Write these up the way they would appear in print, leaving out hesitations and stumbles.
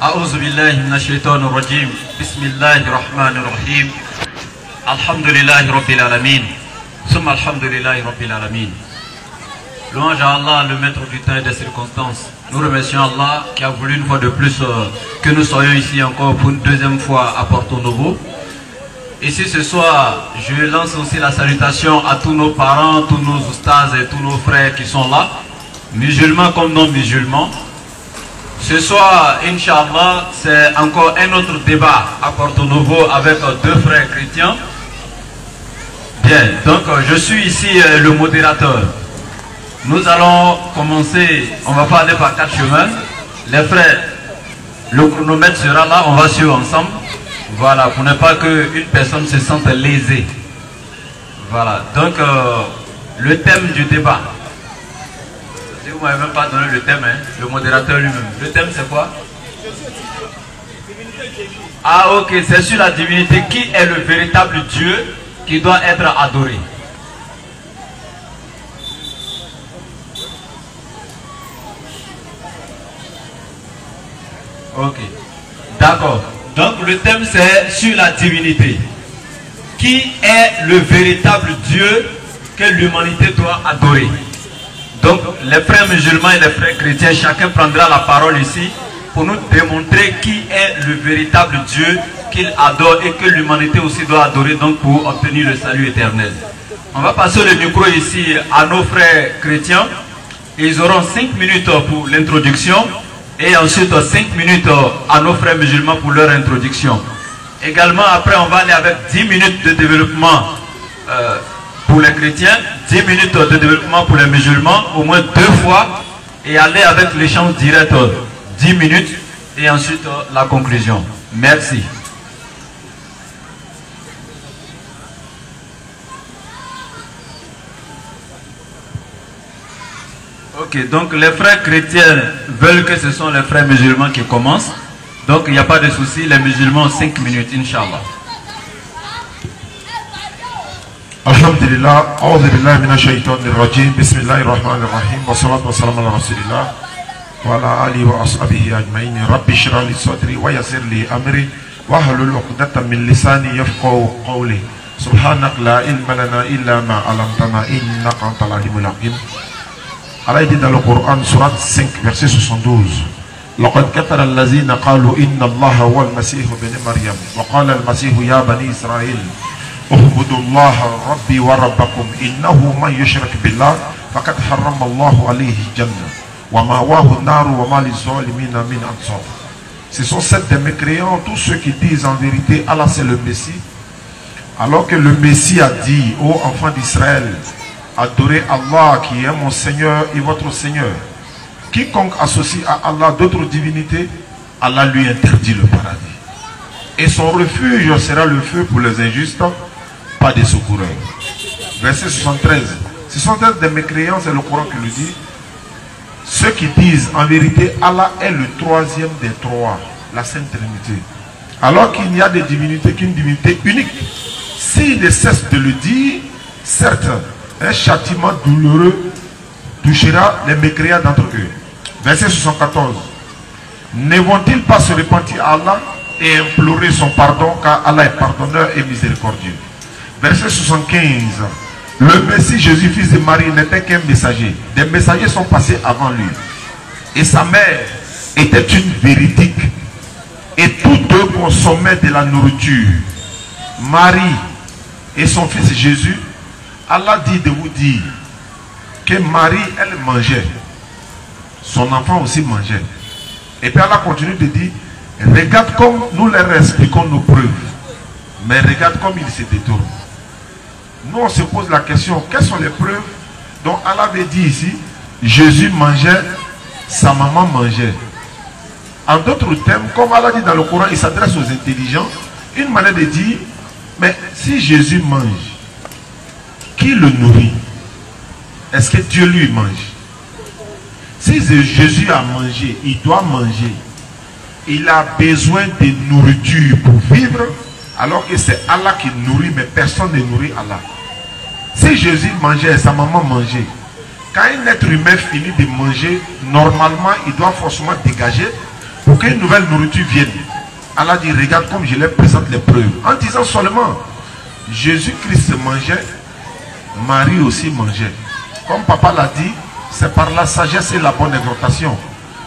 أعوذ بالله من الشيطان الرجيم بسم الله الرحمن الرحيم الحمد لله رب العالمين ثم الحمد لله رب العالمين. Louange à Allah, le maître du temps et des circonstances. Nous remercions Allah qui a voulu une fois de plus que nous soyons ici encore pour une deuxième fois à Porto Novo. Ici ce soir, je lance aussi la salutation à tous nos parents, tous nos oustas et tous nos frères qui sont là, musulmans comme non musulmans. Ce soir, Inch'Allah, c'est encore un autre débat à Porto Novo avec deux frères chrétiens. Bien, donc je suis ici le modérateur. Nous allons commencer, on va pas aller par quatre chemins. Les frères, le chronomètre sera là, on va suivre ensemble. Voilà, pour ne pas qu'une personne se sente lésée. Voilà, donc le thème du débat. Si vous ne m'avez même pas donné le thème, hein, le modérateur lui-même. Le thème c'est quoi? Ah ok, c'est sur la divinité. Qui est le véritable Dieu qui doit être adoré? Ok, d'accord. Donc le thème c'est sur la divinité. Qui est le véritable Dieu que l'humanité doit adorer? Donc les frères musulmans et les frères chrétiens, chacun prendra la parole ici pour nous démontrer qui est le véritable Dieu qu'il adore et que l'humanité aussi doit adorer, donc pour obtenir le salut éternel. On va passer le micro ici à nos frères chrétiens. Ils auront 5 minutes pour l'introduction. Et ensuite 5 minutes à nos frères musulmans pour leur introduction. Également après on va aller avec 10 minutes de développement pour les chrétiens, 10 minutes de développement pour les musulmans, au moins 2 fois, et aller avec l'échange direct 10 minutes et ensuite la conclusion. Merci. Ok, donc les frères chrétiens veulent que ce sont les frères musulmans qui commencent. Donc il n'y a pas de souci, les musulmans ont 5 minutes, Inch'Allah. Alhamdulillah, a'udhu billahi minash shaitanir rajim, bismillahir rahmanir rahim, wa salatu wa salam ala rasulillah, wa ala alihi wa ashabihi ajma'in, rabbi shrah li sadri wa yassir li amri, wa hlul 'uqdatam min lisani yafqahu qawli, subhanak la ilma lana illa ma 'allamtana innaka antal alimul hakim. Allah dit dans le Coran, surat 5, verset 72. لقد كفر الذين قالوا إن الله هو المسيح ابن مريم وقال المسيح يا بني إسرائيل اعبدوا الله ربي وربكم إنه من يشرك بالله فقد حرم الله عليه الجنة ومأواه النار وما للظالمين من أنصار. Ce sont sept des mécréants, tous ceux qui disent en vérité Allah c'est le Messie, alors que le Messie a dit ô enfants d'Israël, adorez Allah qui est mon Seigneur et votre Seigneur. Quiconque associe à Allah d'autres divinités, Allah lui interdit le paradis. Et son refuge sera le feu pour les injustes, pas des secoureurs. Verset 73. Ce sont des mécréants, c'est le Coran qui le dit. Ceux qui disent en vérité Allah est le troisième des trois, la Sainte Trinité. Alors qu'il n'y a des divinités qu'une divinité unique. S'ils ne cessent de le dire, certes, un châtiment douloureux touchera les mécréants d'entre eux. Verset 74. Ne vont-ils pas se repentir à Allah et implorer son pardon, car Allah est pardonneur et miséricordieux. Verset 75. Le Messie Jésus, fils de Marie, n'était qu'un messager. Des messagers sont passés avant lui. Et sa mère était une véridique. Et tous deux consommaient de la nourriture. Marie et son fils Jésus, Allah dit de vous dire que Marie, elle mangeait. Son enfant aussi mangeait. Et puis Allah continue de dire, regarde comme nous leur expliquons nos preuves. Mais regarde comme ils se détournent. Nous on se pose la question, quelles sont les preuves dont Allah avait dit ici, Jésus mangeait, sa maman mangeait. En d'autres termes, comme Allah dit dans le Coran, il s'adresse aux intelligents, une manière de dire, mais si Jésus mange, qui le nourrit? Est-ce que Dieu lui mange? Si Jésus a mangé, il doit manger. Il a besoin de nourriture pour vivre, alors que c'est Allah qui nourrit, mais personne ne nourrit Allah. Si Jésus mangeait, sa maman mangeait, Quand un être humain finit de manger, normalement, il doit forcément dégager pour qu'une nouvelle nourriture vienne. Allah dit, regarde comme je leur présente les preuves. En disant seulement, Jésus-Christ mangeait, Marie aussi mangeait. Comme papa l'a dit, c'est par la sagesse et la bonne exhortation.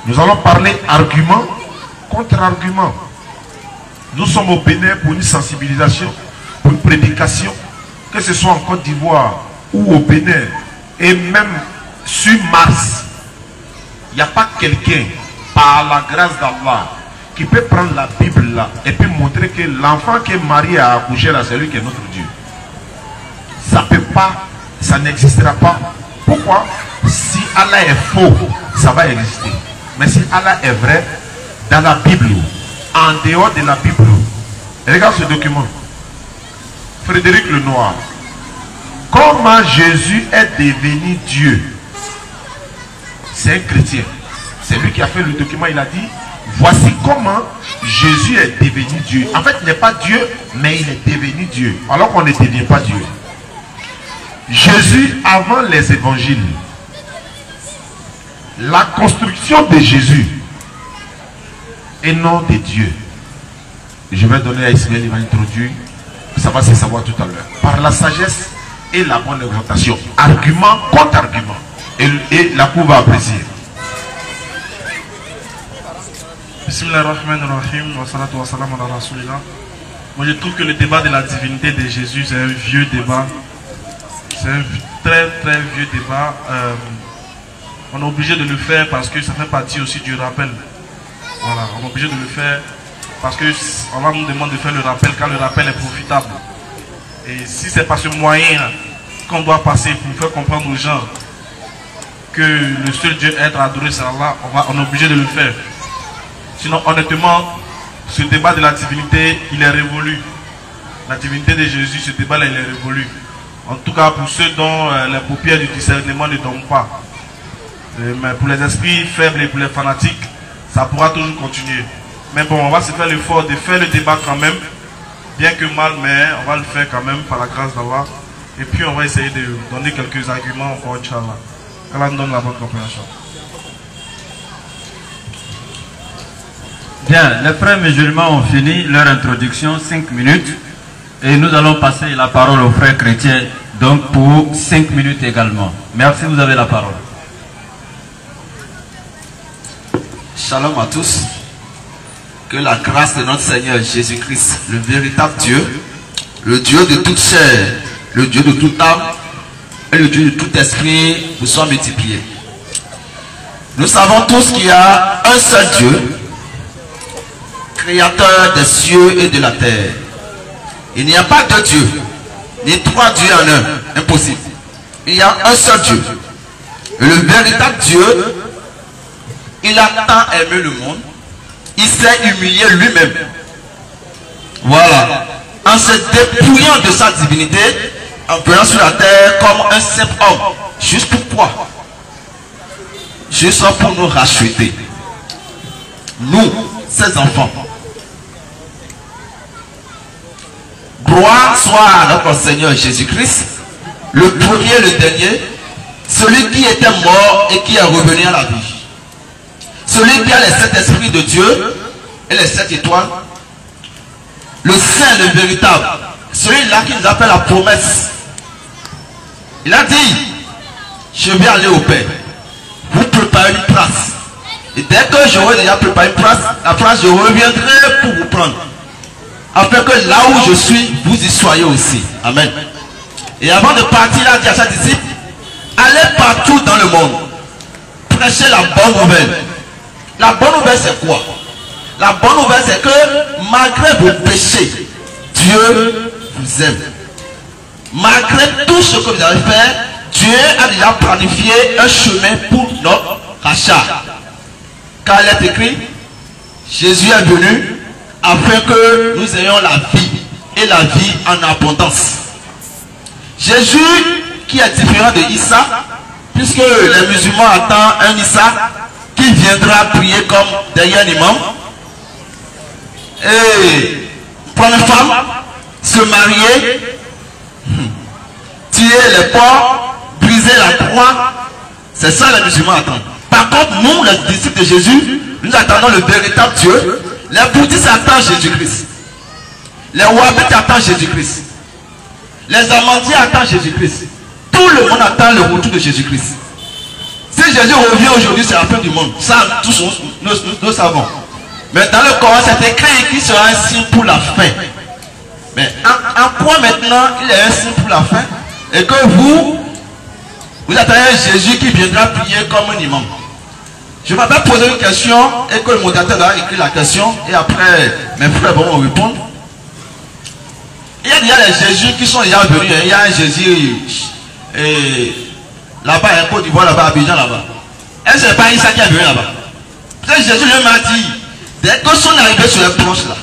Nous allons parler argument contre argument. Nous sommes au Bénin pour une sensibilisation, pour une prédication, que ce soit en Côte d'Ivoire ou au Bénin, et même sur Mars. Il n'y a pas quelqu'un, par la grâce d'Allah, qui peut prendre la Bible là et puis montrer que l'enfant que Marie a accouché là, c'est lui qui est notre Dieu. Ça ne peut pas, ça n'existera pas. Pourquoi? Si Allah est faux, ça va exister. Mais si Allah est vrai, dans la Bible, en dehors de la Bible, regarde ce document. Frédéric Lenoir. Comment Jésus est devenu Dieu? C'est un chrétien. C'est lui qui a fait le document. Il a dit, voici comment Jésus est devenu Dieu. En fait, il n'est pas Dieu, mais il est devenu Dieu. Alors qu'on ne devient pas Dieu. Jésus, avant les évangiles, la construction de Jésus est nom de Dieu. Je vais donner à Ismaël, il va introduire. Ça va se savoir tout à l'heure. Par la sagesse et la bonne exhortation. Argument contre argument. Et la cour va apprécier. Bismillahirrahmanirrahim. Wa salatu wa salam ala rasulillah. Moi je trouve que le débat de la divinité de Jésus c'est un vieux débat. C'est un très très vieux débat. On est obligé de le faire parce que ça fait partie aussi du rappel. Voilà, on est obligé de le faire parce que Allah nous demande de faire le rappel quand le rappel est profitable. Et si c'est par ce moyen qu'on doit passer pour faire comprendre aux gens que le seul Dieu est adoré, c'est Allah, on est obligé de le faire. Sinon, honnêtement, ce débat de la divinité, il est révolu. La divinité de Jésus, ce débat-là, il est révolu. En tout cas, pour ceux dont les paupières du discernement ne tombent pas. Mais pour les esprits faibles et pour les fanatiques, ça pourra toujours continuer. Mais bon, on va se faire l'effort de faire le débat quand même, bien que mal, mais on va le faire quand même par la grâce d'Allah. Et puis on va essayer de donner quelques arguments encore, Inch'Allah. Allah nous donne la bonne compréhension. Bien, les frères musulmans ont fini leur introduction, 5 minutes. Et nous allons passer la parole aux frères chrétiens, donc pour 5 minutes également. Merci, vous avez la parole. Shalom à tous. Que la grâce de notre Seigneur Jésus-Christ, le véritable Dieu, le Dieu de toute chair, le Dieu de toute âme et le Dieu de tout esprit vous soit multiplié. Nous savons tous qu'il y a un seul Dieu, créateur des cieux et de la terre. Il n'y a pas deux dieux, ni trois dieux en un, impossible. Il y a un seul Dieu. Et le véritable Dieu, il a tant aimé le monde, il s'est humilié lui-même. Voilà. En se dépouillant de sa divinité, en venant sur la terre comme un simple homme. Juste pourquoi? Juste pour nous racheter. Nous, ses enfants. Gloire soit à notre Seigneur Jésus-Christ, le premier, le dernier, celui qui était mort et qui est revenu à la vie. Celui qui a les 7 esprits de Dieu et les 7 étoiles. Le saint, le véritable. Celui-là qui nous appelle la promesse. Il a dit, je vais aller au Père. Vous préparez une place. Et dès que j'aurai déjà préparé une place, la place, je reviendrai pour vous prendre. Afin que là où je suis, vous y soyez aussi. Amen. Et avant de partir, il a dit à ses disciples, allez partout dans le monde. Prêchez la bonne nouvelle. La bonne nouvelle, c'est quoi? La bonne nouvelle, c'est que malgré vos péchés, Dieu vous aime. Malgré tout ce que vous avez fait, Dieu a déjà planifié un chemin pour notre rachat. Car il est écrit, Jésus est venu afin que nous ayons la vie et la vie en abondance. Jésus qui est différent de Issa, puisque les musulmans attendent un Issa qui viendra prier comme derrière l'imam et prendre une femme, se marier, tuer les porcs, briser la croix C'est ça les musulmans attendent. Par contre, nous, les disciples de Jésus, nous attendons le véritable Dieu. Les bouddhistes attendent Jésus-Christ. Les wahhabites attendent Jésus-Christ. Les amandiers attendent Jésus-Christ. Tout le monde attend le retour de Jésus-Christ. Si Jésus revient aujourd'hui, c'est la fin du monde. Ça, tous nous savons. Mais dans le Coran, c'est écrit qu'il sera un signe pour la fin. Mais en quoi maintenant il est un signe pour la fin? Et que vous attendez Jésus qui viendra prier comme un imam. Je m'avais posé une question et que le modérateur a écrit la question et après mes frères vont me répondre. Il y a déjà les Jésus qui sont déjà venus. Il y a un Jésus là-bas, un Côte d'Ivoire là-bas, à Abidjan là-bas. Est-ce que ce n'est pas Issa qui est venu là-bas? Peut-être Jésus lui m'a dit, dès que sont arrivés sur les planches là,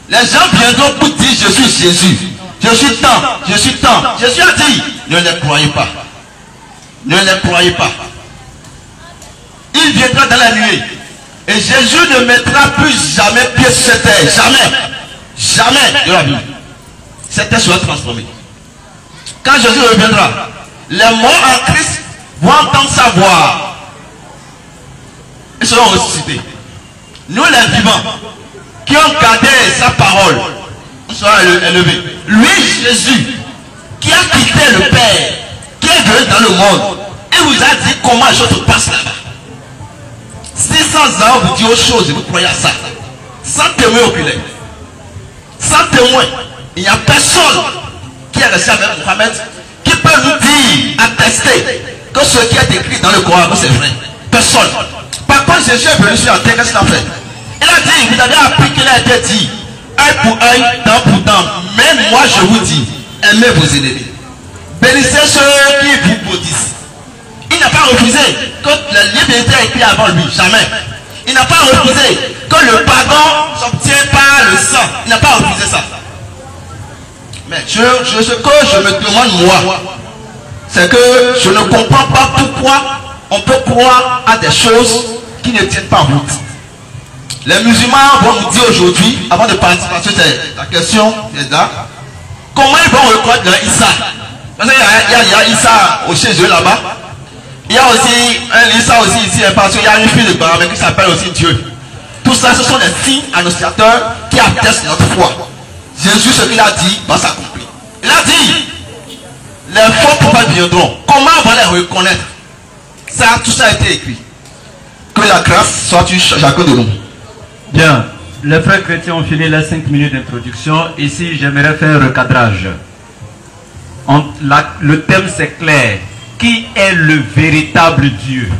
les gens viendront pour dire je suis Jésus. Je suis tant, je suis tant. Jésus a dit, ne les croyez pas. Ne les croyez pas. Il viendra dans la nuit. Et Jésus ne mettra plus jamais pied sur cette terre. Jamais. Jamais de la vie. Cette terre sera transformée. Quand Jésus reviendra, les morts en Christ vont entendre sa voix. Ils seront ressuscités. Nous les vivants, qui ont gardé sa parole, nous serons élevés. Lui, Jésus, qui a quitté le Père, qui est venu dans le monde, et vous a dit comment les choses se passent là-bas. 600 ans, vous dites autre chose et vous croyez à ça. Sans témoin oculaire. Sans témoin. Il n'y a personne qui est resté avec Mohamed qui peut nous dire, attester que ce qui est écrit dans le Coran, c'est vrai. Personne. Par contre, Jésus est venu sur la terre, qu'est-ce qu'il a fait? Il a dit, vous avez appris qu'il a été dit, œil pour œil, dent pour dent. Mais moi je vous dis, aimez vos ennemis. Bénissez ceux qui vous maudissent. Il n'a pas refusé que la liberté ait été avant lui, jamais. Il n'a pas refusé que le pardon s'obtient par le sang. Il n'a pas refusé ça. Mais ce que je me demande moi, c'est que je ne comprends pas pourquoi on peut croire à des choses qui ne tiennent pas route. Les musulmans vont nous dire aujourd'hui, avant de partir, parce que c'est la question est là, comment ils vont reconnaître leur Issa? Parce qu'il y a Issa chez eux là-bas. Il y a aussi un Issa aussi ici, parce qu'il y a une fille de Baramé qui s'appelle aussi Dieu. Tout ça, ce sont des signes annonciateurs qui attestent notre foi. Jésus, ce qu'il a dit, va s'accomplir. Il a dit, les faux prophètes viendront. Comment on va les reconnaître? Ça, tout ça a été écrit. Que la grâce soit sur chacun de nous. Bien, les frères chrétiens ont fini les 5 minutes d'introduction. Ici, j'aimerais faire un recadrage. Le thème, c'est clair. Qui est le véritable Dieu?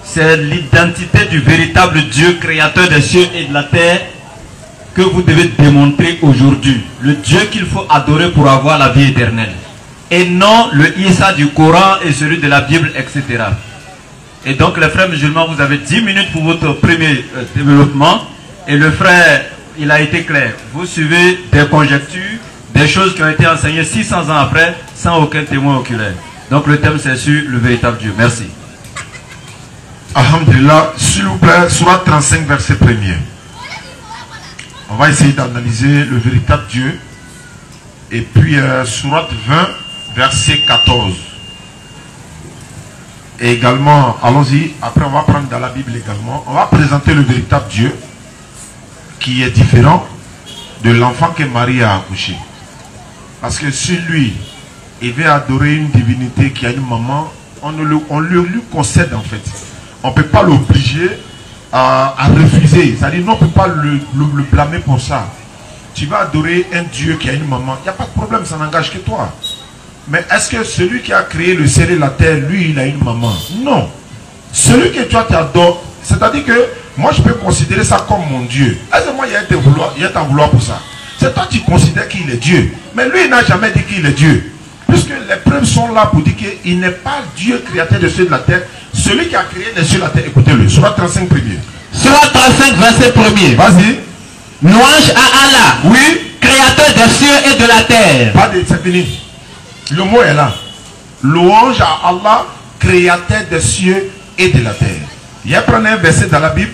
C'est l'identité du véritable Dieu, créateur des cieux et de la terre, que vous devez démontrer aujourd'hui. Le Dieu qu'il faut adorer pour avoir la vie éternelle. Et non le Issa du Coran et celui de la Bible, etc. Et donc les frères musulmans, vous avez 10 minutes pour votre premier développement. Et le frère, il a été clair. Vous suivez des conjectures, des choses qui ont été enseignées 600 ans après, sans aucun témoin oculaire. Donc le thème c'est sur le véritable Dieu. Merci. Alhamdulillah, s'il vous plaît, Sourate 35, verset 1er. On va essayer d'analyser le véritable Dieu. Et puis Sourate 20, verset 14. Et également, allons-y, après on va prendre dans la Bible également, on va présenter le véritable Dieu qui est différent de l'enfant que Marie a accouché. Parce que si lui, il veut adorer une divinité qui a une maman, on lui concède en fait. On ne peut pas l'obliger à refuser. C'est-à-dire, non, on ne peut pas le blâmer pour ça. Tu vas adorer un Dieu qui a une maman, il n'y a pas de problème, ça n'engage que toi. Mais est-ce que celui qui a créé le ciel et la terre, lui, il a une maman? Non. Celui que toi t'adores, c'est-à-dire que moi, je peux considérer ça comme mon Dieu. Est-ce que moi, il y a t'en vouloir pour ça? C'est toi qui considères qu'il est Dieu. Mais lui, il n'a jamais dit qu'il est Dieu. Puisque les preuves sont là pour dire qu'il n'est pas Dieu créateur des cieux et de la terre. Celui qui a créé les cieux et la terre, écoutez-le. Sourate 35 premier. Sourate 35, verset 1er. Vas-y. Louange à Allah. Oui. Créateur des cieux et de la terre. Pas de c'est fini. Le mot est là. Louange à Allah, créateur des cieux et de la terre. Il y a un verset dans la Bible.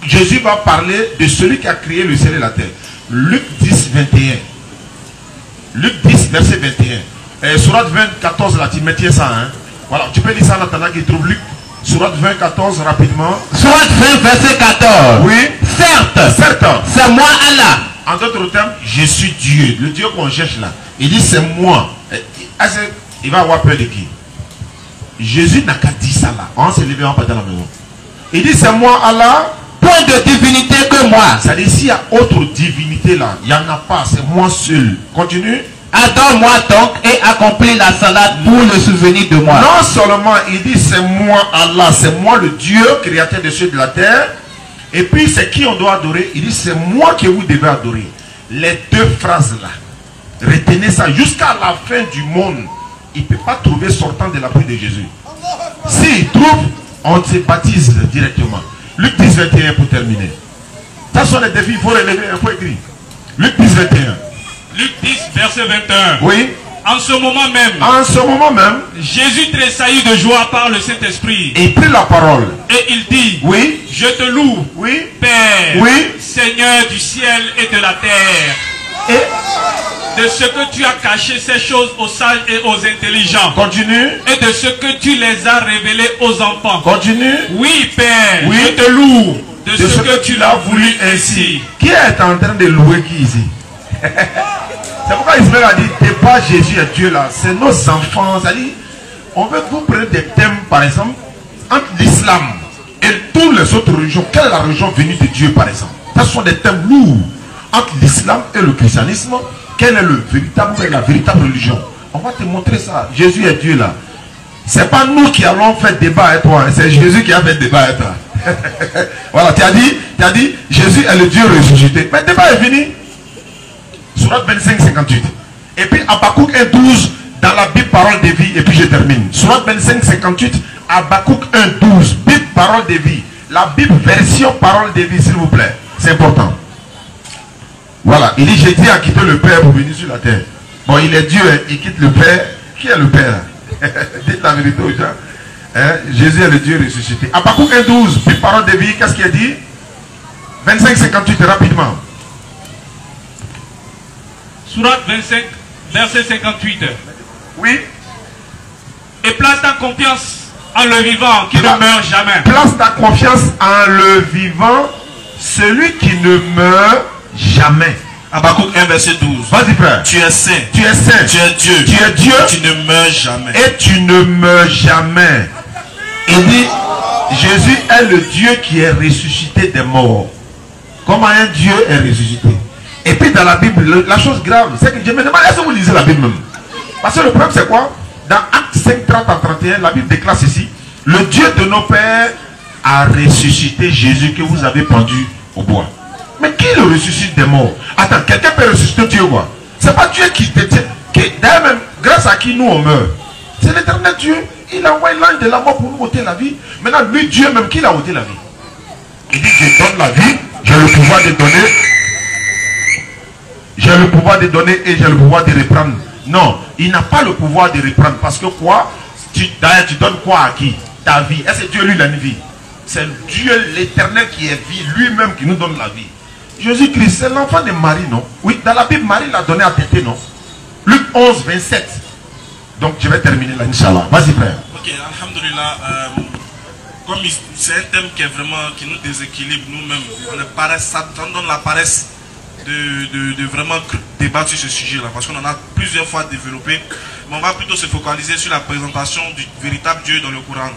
Jésus va parler de celui qui a créé le ciel et la terre. Luc 10, 21. Luc 10, verset 21. Sourate 20, 14, là, tu mettais ça. Hein? Voilà, tu peux lire ça en attendant qu'il trouve Luc, Sourate 20, 14, rapidement. Sourate 20, verset 14. Oui. Certes, c'est moi Allah. En d'autres termes, je suis Dieu, le Dieu qu'on cherche là. Il dit c'est moi. Il va avoir peur de qui? Jésus n'a qu'à dire ça là. On s'est levé, on va pas dans la maison. Il dit c'est moi Allah. Point de divinité que moi. Ça dit s'il y a autre divinité là, il n'y en a pas, c'est moi seul. Continue. Adore-moi donc et accomplis la salade pour le souvenir de moi. Non seulement il dit c'est moi Allah, c'est moi le Dieu créateur des cieux et de la terre. Et puis c'est qui on doit adorer? Il dit c'est moi que vous devez adorer. Les deux phrases là, retenez ça jusqu'à la fin du monde. Il ne peut pas trouver sortant de la pluie de Jésus. S'il trouve, on se baptise directement. Luc 10, 21 pour terminer. Ça sont les défis, il faut relever, il faut écrire. Luc 10, 21. Luc 10, verset 21. Oui. En ce moment même, Jésus tressaillit de joie par le Saint-Esprit. Et il prit la parole. Et il dit, oui, je te loue, oui, Père, oui, Seigneur du ciel et de la terre. Et de ce que tu as caché ces choses aux sages et aux intelligents. Continue. Et de ce que tu les as révélées aux enfants. Continue. Oui, Père, oui, je te loue de ce que tu l'as voulu ainsi. Qui est en train de louer qui ici? C'est pourquoi Ismaël a dit, c'est pas Jésus est Dieu là, c'est nos enfants. C'est-à-dire, on veut que vous preniez des thèmes, par exemple, entre l'islam et toutes les autres religions. Quelle est la religion venue de Dieu, par exemple? Ce sont des thèmes lourds. Entre l'islam et le christianisme, quelle est la véritable religion? On va te montrer ça. Jésus est Dieu là. C'est pas nous qui allons faire débat avec toi, hein. C'est Jésus qui a fait débat avec toi. Voilà, tu as dit, Jésus est le Dieu ressuscité. Mais le débat est fini. Sourate 25, 58. Et puis Habakkuk 1, 12, dans la Bible parole de vie, et puis je termine. Sourate 25, 58, Habakkuk 1, 12, Bible parole de vie. La Bible version parole de vie, s'il vous plaît. C'est important. Voilà, il dit, Jésus a quitté le Père pour venir sur la terre. Bon, il est Dieu, hein, il quitte le Père. Qui est le Père? Dites la vérité aux gens. Hein? Jésus est le Dieu ressuscité. Habakkuk 1, 12, Bible parole de vie, qu'est-ce qu'il a dit? 25, 58, rapidement. Sourate 25, verset 58. Oui. Et place ta confiance en le vivant qui ne meurt jamais. Place ta confiance en le vivant, celui qui ne meurt jamais. Habakkuk 1, verset 12. Vas-y, frère. Tu es saint. Tu es saint. Tu es Dieu. Tu es Dieu. Tu ne meurs jamais. Et tu ne meurs jamais. Il dit, Jésus est le Dieu qui est ressuscité des morts. Comment un Dieu est ressuscité? Et puis dans la Bible, la chose grave, c'est que je me demande, est-ce que vous lisez la Bible même? Parce que le problème c'est quoi? Dans Actes 5, 30 à 31, la Bible déclare ceci. Le Dieu de nos pères a ressuscité Jésus que vous avez pendu au bois. Mais qui le ressuscite des morts? Attends, quelqu'un peut ressusciter Dieu quoi? C'est pas Dieu qui te tient. D'ailleurs même, grâce à qui nous on meurt? C'est l'éternel Dieu. Il a envoyé l'ange de la mort pour nous ôter la vie. Maintenant, lui, Dieu même, qui l'a ôté la vie? Il dit, je donne la vie, j'ai le pouvoir de donner. J'ai le pouvoir de donner et j'ai le pouvoir de reprendre. Non, il n'a pas le pouvoir de reprendre. Parce que quoi? D'ailleurs, tu donnes quoi à qui? Ta vie. Est-ce que Dieu lui a une vie? C'est Dieu l'éternel qui est vie, lui-même qui nous donne la vie. Jésus-Christ, c'est l'enfant de Marie, non? Oui, dans la Bible, Marie l'a donné à téter, non? Luc 11, 27. Donc, je vais terminer là, Inch'Allah. Vas-y, frère. Ok, alhamdoulilah. Comme c'est un thème qui est vraiment, qui nous déséquilibre nous-mêmes. On est paresse, ça donne la paresse de vraiment débattre sur ce sujet-là. Parce qu'on en a plusieurs fois développé. Mais on va plutôt se focaliser sur la présentation du véritable Dieu dans le Coran.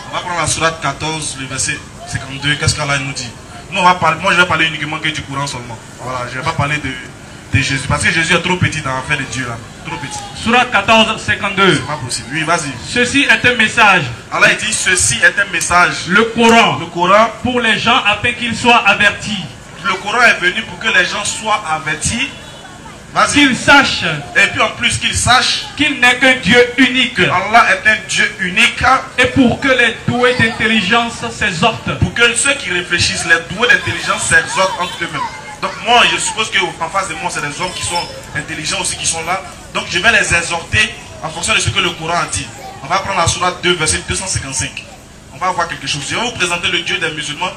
On va prendre la sourate 14, le verset 52. Qu'est-ce qu'Allah nous dit? Nous, on va parler, moi, je vais parler uniquement que du Coran seulement. Voilà, je ne vais pas parler de Jésus. Parce que Jésus est trop petit dans l'affaire de Dieu là. Trop petit. Sourate 14, 52. C'est pas possible. Oui, vas-y. Ceci est un message. Allah dit, ceci est un message. Le Coran. Le Coran. Pour les gens afin qu'ils soient avertis. Le Coran est venu pour que les gens soient avertis. Qu'ils sachent. Et puis en plus qu'ils sachent qu'il n'est qu'un Dieu unique. Allah est un Dieu unique. Et pour que les doués d'intelligence s'exhortent. Pour que ceux qui réfléchissent, les doués d'intelligence s'exhortent entre eux-mêmes. Donc moi, je suppose qu'en face de moi, c'est des hommes qui sont intelligents aussi qui sont là. Donc je vais les exhorter en fonction de ce que le Coran a dit. On va prendre la sourate 2, verset 255. On va voir quelque chose. Je vais vous présenter le Dieu des musulmans.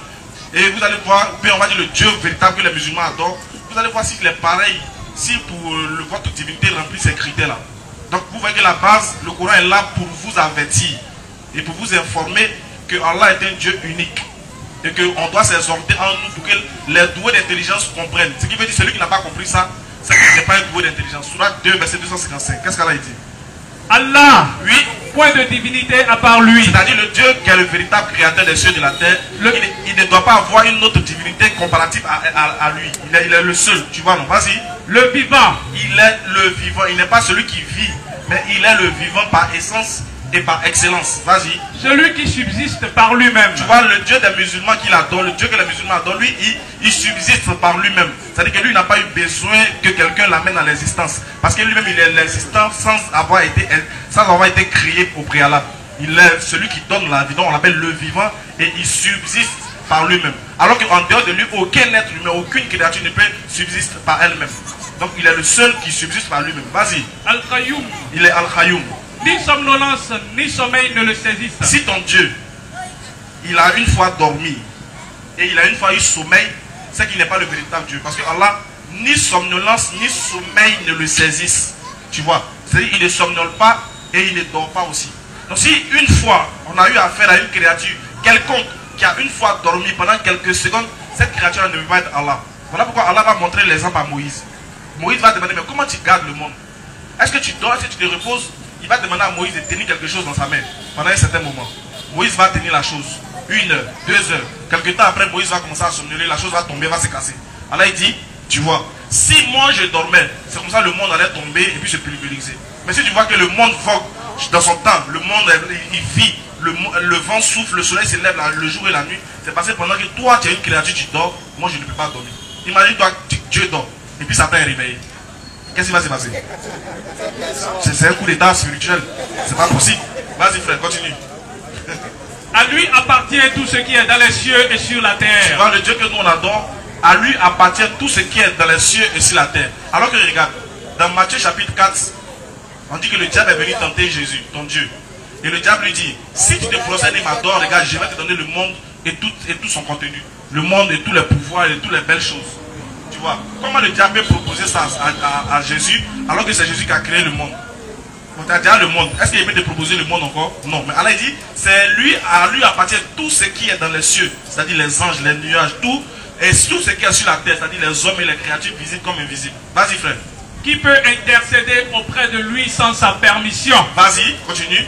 Et vous allez voir, puis on va dire le Dieu véritable que les musulmans adorent. Vous allez voir s'il est pareil, si pour votre divinité remplit ces critères-là. Donc vous voyez que la base, le Coran est là pour vous avertir et pour vous informer que Allah est un Dieu unique. Et qu'on doit s'exhorter en nous pour que les doués d'intelligence comprennent. Ce qui veut dire celui qui n'a pas compris ça, c'est qu'il n'est pas un doué d'intelligence. Sourate 2, verset 255. Qu'est-ce qu'Allah dit? Allah, oui, point de divinité à part lui. C'est-à-dire le Dieu qui est le véritable créateur des cieux et de la terre. Il ne doit pas avoir une autre divinité comparative à lui. Il est le seul, tu vois, non? Vas-y. Le vivant. Il est le vivant. Il n'est pas celui qui vit, mais il est le vivant par essence et par excellence. Vas-y. Celui qui subsiste par lui-même. Tu vois, le Dieu des musulmans qu'il adore, le Dieu que les musulmans adorent, lui, il subsiste par lui-même. C'est-à-dire que lui n'a pas eu besoin que quelqu'un l'amène à l'existence. Parce que lui-même, il est l'existence sans avoir été créé au préalable. Il est celui qui donne la vie, donc on l'appelle le vivant, et il subsiste par lui-même. Alors qu'en dehors de lui, aucun être humain, aucune créature ne peut subsister par elle-même. Donc il est le seul qui subsiste par lui-même. Vas-y. Al-Qayyum. Il est Al-Qayyum. Ni somnolence, ni sommeil ne le saisissent. Si ton Dieu, il a une fois dormi, et il a une fois eu sommeil, c'est qu'il n'est pas le véritable Dieu. Parce que Allah, ni somnolence, ni sommeil ne le saisissent. Tu vois, c'est-à-dire qu'il ne somnole pas et il ne dort pas aussi. Donc si une fois, on a eu affaire à une créature quelconque qui a une fois dormi pendant quelques secondes, cette créature ne peut pas être Allah. Voilà pourquoi Allah va montrer l'exemple à Moïse. Moïse va demander, mais comment tu gardes le monde? Est-ce que tu dors, est-ce que tu te reposes? Il va demander à Moïse de tenir quelque chose dans sa main pendant un certain moment. Moïse va tenir la chose. 1 heure, 2 heures. Quelque temps après, Moïse va commencer à somnoler, la chose va tomber, va se casser. Alors il dit, tu vois, si moi je dormais, c'est comme ça le monde allait tomber et puis se pulvériser. Mais si tu vois que le monde vogue dans son temps, le monde il vit, le vent souffle, le soleil se lève le jour et la nuit, c'est parce que pendant que toi tu es une créature, tu dors, moi je ne peux pas dormir. Imagine-toi, Dieu dort et puis Satan est réveillé. Qu'est-ce qui va se passer? C'est un coup d'état spirituel. C'est pas possible. Vas-y frère, continue. À lui appartient tout ce qui est dans les cieux et sur la terre. Tu vois, le Dieu que nous on adore, à lui appartient tout ce qui est dans les cieux et sur la terre. Alors que regarde, dans Matthieu chapitre 4, on dit que le diable est venu tenter Jésus, ton Dieu. Et le diable lui dit, si tu te procèdes et m'adores, regarde, je vais te donner le monde et tout son contenu. Le monde et tous les pouvoirs et toutes les belles choses. Tu vois, comment le diable peut proposer ça à Jésus alors que c'est Jésus qui a créé le monde? On t'a déjà le monde. Est-ce qu'il peut te proposer le monde encore? Non. Mais Allah dit, c'est lui, à lui appartient tout ce qui est dans les cieux, c'est-à-dire les anges, les nuages, tout, et tout ce qui est sur la terre, c'est-à-dire les hommes et les créatures visibles comme invisibles. Vas-y frère. Qui peut intercéder auprès de lui sans sa permission? Vas-y, continue.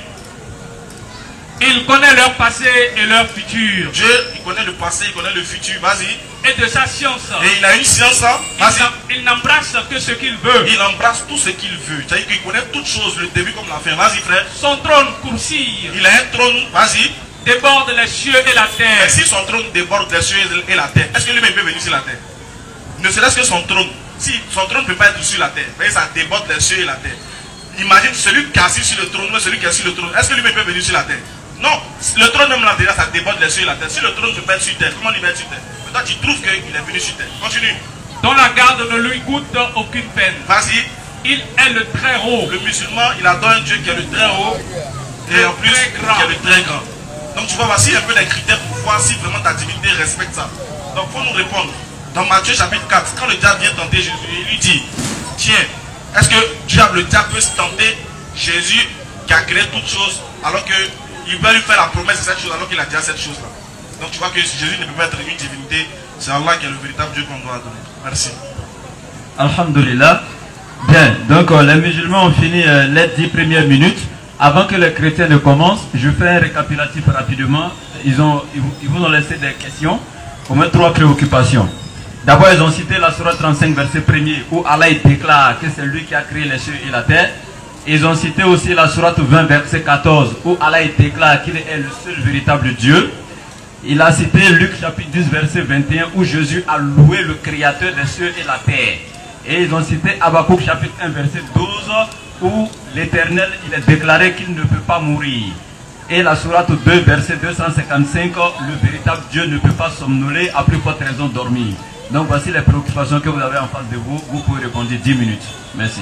Il connaît leur passé et leur futur. Dieu, il connaît le passé, il connaît le futur. Vas-y. Et de sa science. Et il a une science. Vas-y. Il n'embrasse que ce qu'il veut. Il embrasse tout ce qu'il veut. C'est-à-dire qu'il connaît toutes choses, le début comme la fin. Vas-y frère. Son trône coursille. Il a un trône. Vas-y. Déborde les cieux et la terre. Et si son trône déborde les cieux et la terre, est-ce que lui-même peut venir sur la terre? Ne serait-ce que son trône. Si son trône ne peut pas être sur la terre, mais ça déborde les cieux et la terre. Imagine celui qui est assis sur le trône, celui qui est sur le trône. Est-ce que lui-même peut venir sur la terre? Non, le trône même là déjà ça déborde les cieux et la terre. Si le trône ne peut pas être sur terre, comment il va être sur terre? Mais toi tu trouves qu'il est venu sur terre. Continue. Dont la garde ne lui coûte aucune peine. Vas-y. Il est le très haut. Le musulman, il adore un Dieu qui est le très haut et en plus qui est le très grand. Donc tu vois, voici un peu les critères pour voir si vraiment ta divinité respecte ça. Donc il faut nous répondre. Dans Matthieu chapitre 4, quand le diable vient tenter Jésus, il lui dit, tiens, est-ce que le diable peut se tenter Jésus qui a créé toutes choses alors que il va lui faire la promesse de cette chose alors qu'il a déjà cette chose-là. Donc tu vois que Jésus ne peut pas être une divinité, c'est Allah qui est le véritable Dieu qu'on doit adorer. Merci. Alhamdulillah. Bien, donc les musulmans ont fini les 10 premières minutes. Avant que les chrétiens ne commencent, je fais un récapitulatif rapidement. Ils vous ont laissé des questions, au moins 3 préoccupations. D'abord, ils ont cité la sourate 35, verset 1er, où Allah déclare que c'est lui qui a créé les cieux et la terre. Ils ont cité aussi la sourate 20, verset 14, où Allah déclare qu'il est le seul véritable Dieu. Il a cité Luc chapitre 10, verset 21, où Jésus a loué le créateur des cieux et la terre. Et ils ont cité Habakkuk chapitre 1, verset 12, où l'Éternel il est déclaré qu'il ne peut pas mourir. Et la sourate 2, verset 255, le véritable Dieu ne peut pas somnoler, à plus forte raison dormir. Donc voici les préoccupations que vous avez en face de vous. Vous pouvez répondre 10 minutes. Merci.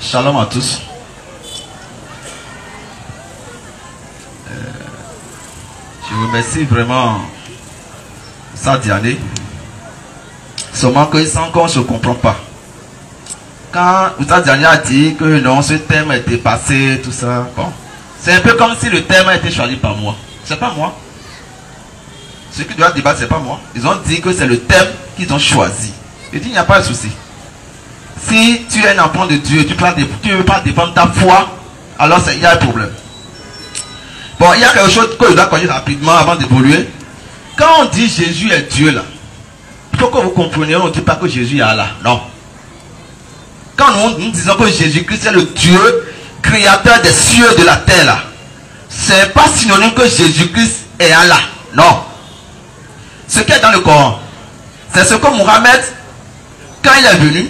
Shalom à tous. Je vous remercie vraiment ça d'y aller. Seulement que sans qu'on ne se comprend pas. quand Oustaz Diané a dit que non, ce thème a été passé, tout ça, bon, c'est un peu comme si le thème a été choisi par moi. C'est pas moi. Ceux qui doivent débattre, c'est pas moi. Ils ont dit que c'est le thème qu'ils ont choisi. Je dis, il n'y a pas de souci. Si tu es un enfant de Dieu, tu ne veux pas défendre ta foi, alors il y a un problème. Bon, il y a quelque chose que je dois connaître rapidement avant d'évoluer. Quand on dit Jésus est Dieu là, il faut que vous compreniez, on ne dit pas que Jésus est Allah. Non. Quand nous disons que Jésus-Christ est le Dieu créateur des cieux et de la terre là, c'est pas synonyme que Jésus-Christ est Allah. Non. Ce qui est dans le Coran, c'est ce que Mohammed, quand il est venu,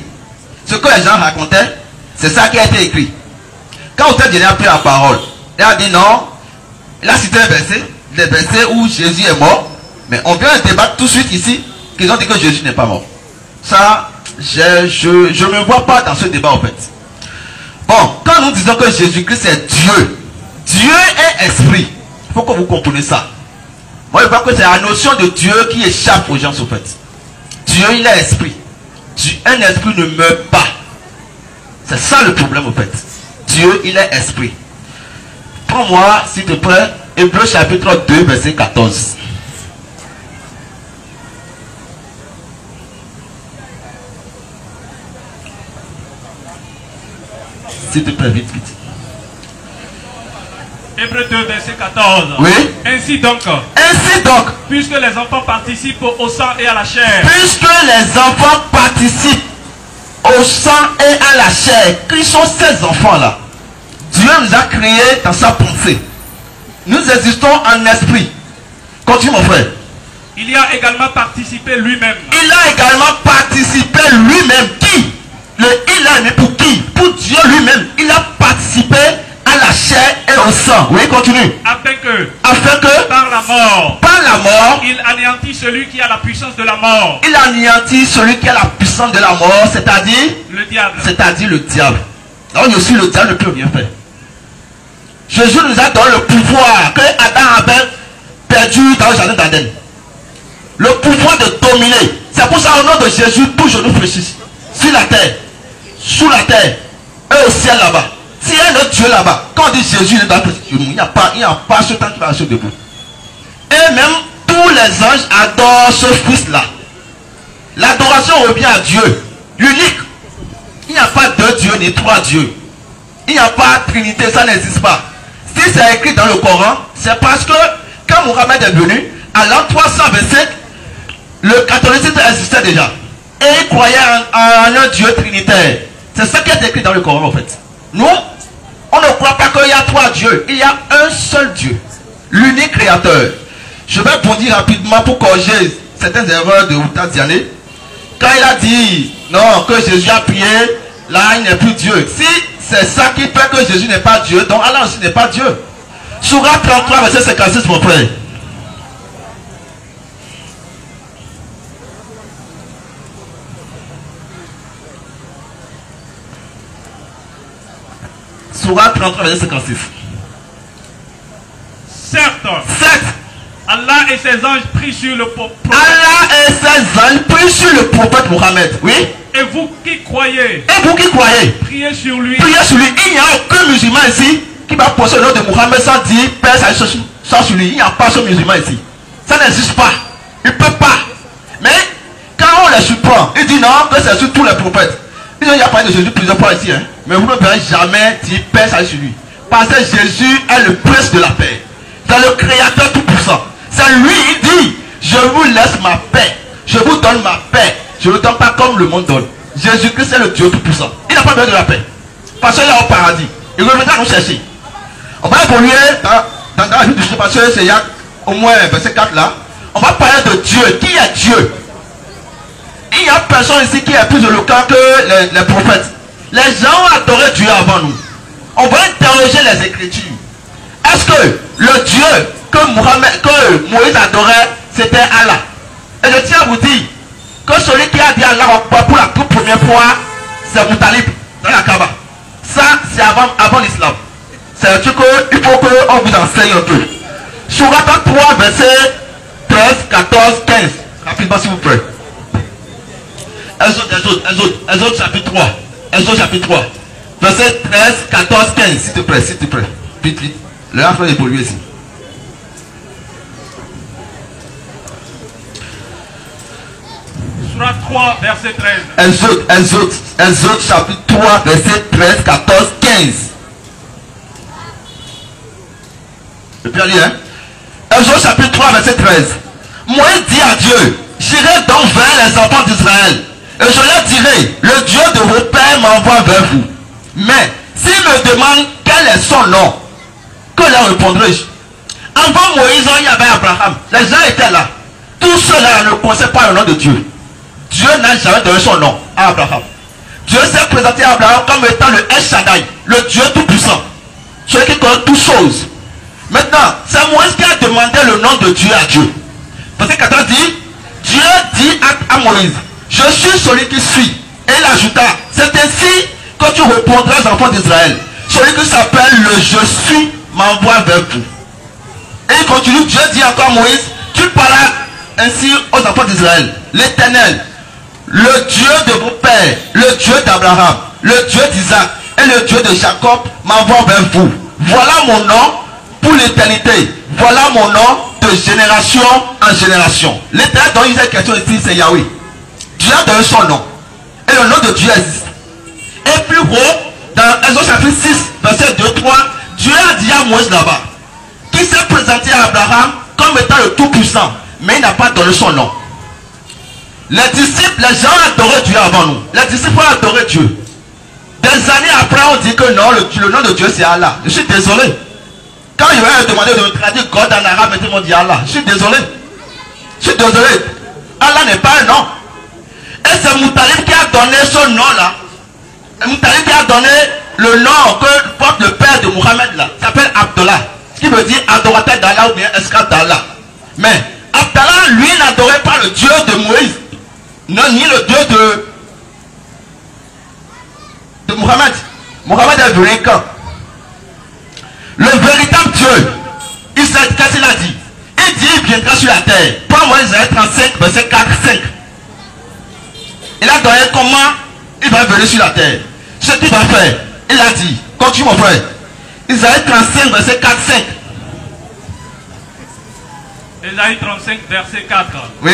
ce que les gens racontaient, c'est ça qui a été écrit. Quand Oustaz Diané a pris la parole, il a dit non, il a cité un verset, des versets où Jésus est mort, mais on vient de débattre tout de suite ici, qu'ils ont dit que Jésus n'est pas mort. Ça, je ne me vois pas dans ce débat en fait. Bon, quand nous disons que Jésus-Christ est Dieu, Dieu est esprit. Il faut que vous compreniez ça. Moi je vois que c'est la notion de Dieu qui échappe aux gens en fait. Dieu il est esprit. Un esprit ne meurt pas. C'est ça le problème en fait. Dieu il est esprit. Prends-moi s'il te plaît Hébreux chapitre 2 verset 14. S'il te plaît, vite, vite. Hébreux 2, verset 14. Oui. Ainsi donc, puisque les enfants participent au sang et à la chair. Puisque les enfants participent au sang et à la chair. Qui sont ces enfants-là? Dieu nous a créés dans sa pensée. Nous existons en esprit. Continue mon frère. Il y a également participé lui-même. Il a également participé lui-même. Qui? Le il a aimé pour qui? Pour Dieu lui-même. Il a participé à la chair et au sang. Oui, continue. Afin que par la mort, il anéantit celui qui a la puissance de la mort. Il anéantit celui qui a la puissance de la mort, c'est-à-dire le diable. C'est-à-dire le diable. Donc aussi le diable ne peut rien faire. Jésus nous a donné le pouvoir que Adam avait perdu dans le jardin d'Aden. Le pouvoir de dominer. C'est pour ça au nom de Jésus, tout genou fléchisse. Sur la terre, sous la terre, et au ciel là-bas. S'il y a un autre Dieu là-bas, quand on dit Jésus, il n'y a pas ce temps qui va se debout. Et même tous les anges adorent ce fils-là. L'adoration revient à Dieu, l'unique. Il n'y a pas deux dieux ni trois dieux. Il n'y a pas Trinité, ça n'existe pas. Si c'est écrit dans le Coran, c'est parce que quand Mohammed est venu, à l'an 325, le catholicisme existait déjà. Et il croyait en un Dieu trinitaire. C'est ça qui est écrit dans le Coran en fait. Nous, on ne croit pas qu'il y a trois dieux. Il y a un seul Dieu. L'unique créateur. Je vais bondir rapidement pour corriger certaines erreurs de Oustaz Diané. Quand il a dit non, que Jésus a prié, là il n'est plus Dieu. Si c'est ça qui fait que Jésus n'est pas Dieu, donc Allah aussi n'est pas Dieu. Sourate 33, verset 56, mon frère. Sourate 33, verset 56. Certes, Allah et ses anges prient sur le prophète. Allah et ses anges prient sur le prophète Mohammed. Oui. Et vous qui croyez. Priez sur lui. Priez sur lui. Il n'y a aucun musulman ici qui va poser le nom de Mohammed sans dire Père, ça sur lui. Il n'y a pas ce musulman ici. Ça n'existe pas. Il ne peut pas. Mais quand on les surprend, il dit non, que c'est sur tous les prophètes. Il n'y a pas de Jésus plusieurs fois ici. Hein. Mais vous ne verrez jamais dire Père, ça sur lui. Parce que Jésus est le prince de la paix. C'est le créateur tout puissant. C'est lui, il dit, je vous laisse ma paix. Je vous donne ma paix. Je ne le donne pas comme le monde donne. Jésus-Christ est le Dieu tout puissant. Il n'a pas besoin de la paix. Parce qu'il est au paradis. Il reviendra nous chercher. On va évoluer dans la vie du Dieu. Parce que c'est il y a au moins verset 4 là. On va parler de Dieu. Qui est Dieu? Il n'y a personne ici qui est plus éloquent que les prophètes. Les gens ont adoré Dieu avant nous. On va interroger les Écritures. Est-ce que le Dieu que Moïse adorait, c'était Allah? Et je tiens à vous dire que celui qui a dit Allah pour la toute première fois, c'est Moutalib dans la Kaaba. Ça, c'est avant l'islam. C'est un truc qu'il faut qu'on vous enseigne un peu. Sourate 3, verset 13, 14, 15. Rapidement, s'il vous plaît. Exode chapitre 3. Exode chapitre 3. Verset 13, 14, 15. S'il te plaît, s'il te plaît. Vite, vite. Le rafle est pollué ici. Surat 3, verset 13. Exode chapitre 3, verset 13, 14, 15. Je peux lire, hein? Exode chapitre 3, verset 13. Moïse dit à Dieu, j'irai donc vers les enfants d'Israël, et je leur dirai, le Dieu de vos pères m'envoie vers vous. Mais s'ils me demandent quel est son nom, que leur répondrai-je? Avant Moïse, il y avait Abraham. Les gens étaient là. Tous ceux-là ne connaissaient pas le nom de Dieu. Dieu n'a jamais donné son nom à Abraham. Dieu s'est présenté à Abraham comme étant le El Shaddai, le Dieu tout-puissant, celui qui connaît toutes choses. Maintenant, c'est Moïse qui a demandé le nom de Dieu à Dieu. Verset 14 dit, Dieu dit à Moïse, je suis celui qui suis. Et il ajouta, c'est ainsi que tu répondras aux enfants d'Israël. Celui qui s'appelle le je suis m'envoie vers vous. Et il continue, Dieu dit encore à Moïse, tu parleras ainsi aux enfants d'Israël. L'Éternel, le Dieu de vos pères, le Dieu d'Abraham, le Dieu d'Isaac et le Dieu de Jacob m'envoie vers vous. Voilà mon nom pour l'éternité. Voilà mon nom de génération en génération. L'Éternel dont il est question ici, c'est Yahweh. Dieu a donné son nom. Et le nom de Dieu existe. Et plus haut, dans Exode chapitre 6, verset 2, 3, Dieu a dit à Moïse là-bas, qui s'est présenté à Abraham comme étant le Tout-Puissant, mais il n'a pas donné son nom. Les disciples, les gens adoraient Dieu avant nous. Les disciples ont adoré Dieu. Des années après, on dit que non, le nom de Dieu c'est Allah. Je suis désolé. Quand il m'a demandé de traduire God en arabe, ils m'ont dit Allah. Je suis désolé. Je suis désolé. Allah n'est pas un nom. Et c'est Moutalib qui a donné ce nom-là. Moutalib qui a donné le nom que porte le père de Mohammed là. Il s'appelle Abdallah. Ce qui veut dire adorateur d'Allah ou bien esclave d'Allah. Mais Abdallah, lui, n'adorait pas le Dieu de Moïse. Non, ni le Dieu de Mohammed. Mohammed est venu quand? Le véritable Dieu, qu'est-ce qu'il a dit? Il dit il viendra sur la terre. Prends-moi Isaïe 35, verset 4, 5. Il a donné comment il va venir sur la terre. Ce qu'il va faire, il a dit, continue mon frère. Isaïe 35, verset 4, 5. Isaïe 35, verset 4. Oui.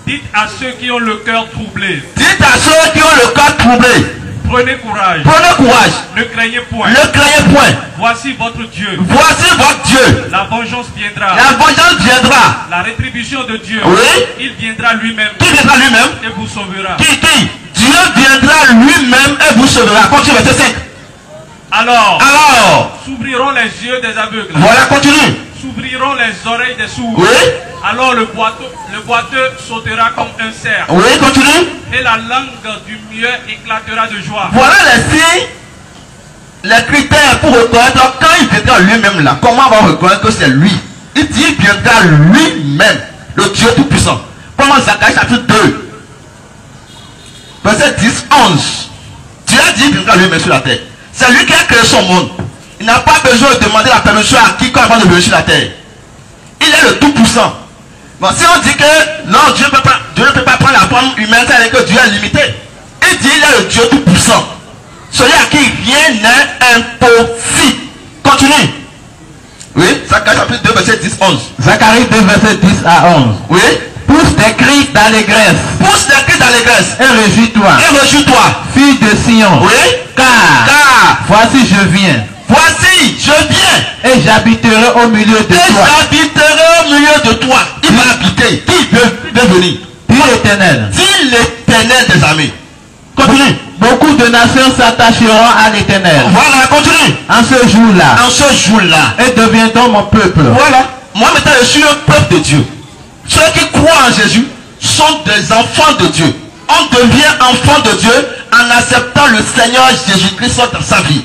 Dites à ceux qui ont le cœur troublé. Dites à ceux qui ont le cœur troublé. Prenez courage. Prenez courage. Ne craignez point. Ne craignez point. Voici votre Dieu. Voici votre Dieu. La vengeance viendra. La vengeance viendra. La rétribution de Dieu. Oui. Il viendra lui-même. Qui viendra lui-même? Et vous sauvera. Qui? Dieu viendra lui-même et vous sauvera. Continue, verset 5. Alors. S'ouvriront les yeux des aveugles. Voilà, continue. S'ouvriront les oreilles des sourds. Oui. Alors le boiteux sautera comme un cerf. Oui, continue. Et la langue du muet éclatera de joie. Voilà les signes, les critères pour reconnaître quand il viendra lui-même là. Comment on va reconnaître que c'est lui? Il dit il viendra lui-même, le Dieu Tout-Puissant. Comment Zacharie chapitre 2, verset 10, 11. Dieu a dit il viendra lui-même sur la terre. C'est lui qui a créé son monde. Il n'a pas besoin de demander la permission à quiconque avant de venir sur la terre. Il est le Tout-Puissant. Bon, si on dit que non, Dieu ne peut pas prendre la forme humaine, c'est que Dieu est limité. Il dit il est le Dieu Tout-Puissant. Celui à qui rien n'est impossible. Continue. Oui, Zacharie chapitre 2, verset 10, 11. Zacharie 2, verset 10 à 11. Oui. Pousse des cris d'allégresse. Pousse des cris d'allégresse. Et réjouis-toi. Et réjouis-toi. Fille de Sion. Oui. Car voici je viens. Voici, je viens. Et j'habiterai au milieu de toi. Et j'habiterai au milieu de toi. Il va habiter. Qui veut venir? Dis l'Éternel. Dis l'Éternel des armées. Continue. Beaucoup de nations s'attacheront à l'Éternel. Voilà, continue. En ce jour-là. En ce jour-là. Et deviendront mon peuple. Voilà. Moi maintenant je suis un peuple de Dieu. Ceux qui croient en Jésus sont des enfants de Dieu. On devient enfant de Dieu en acceptant le Seigneur Jésus-Christ dans sa vie.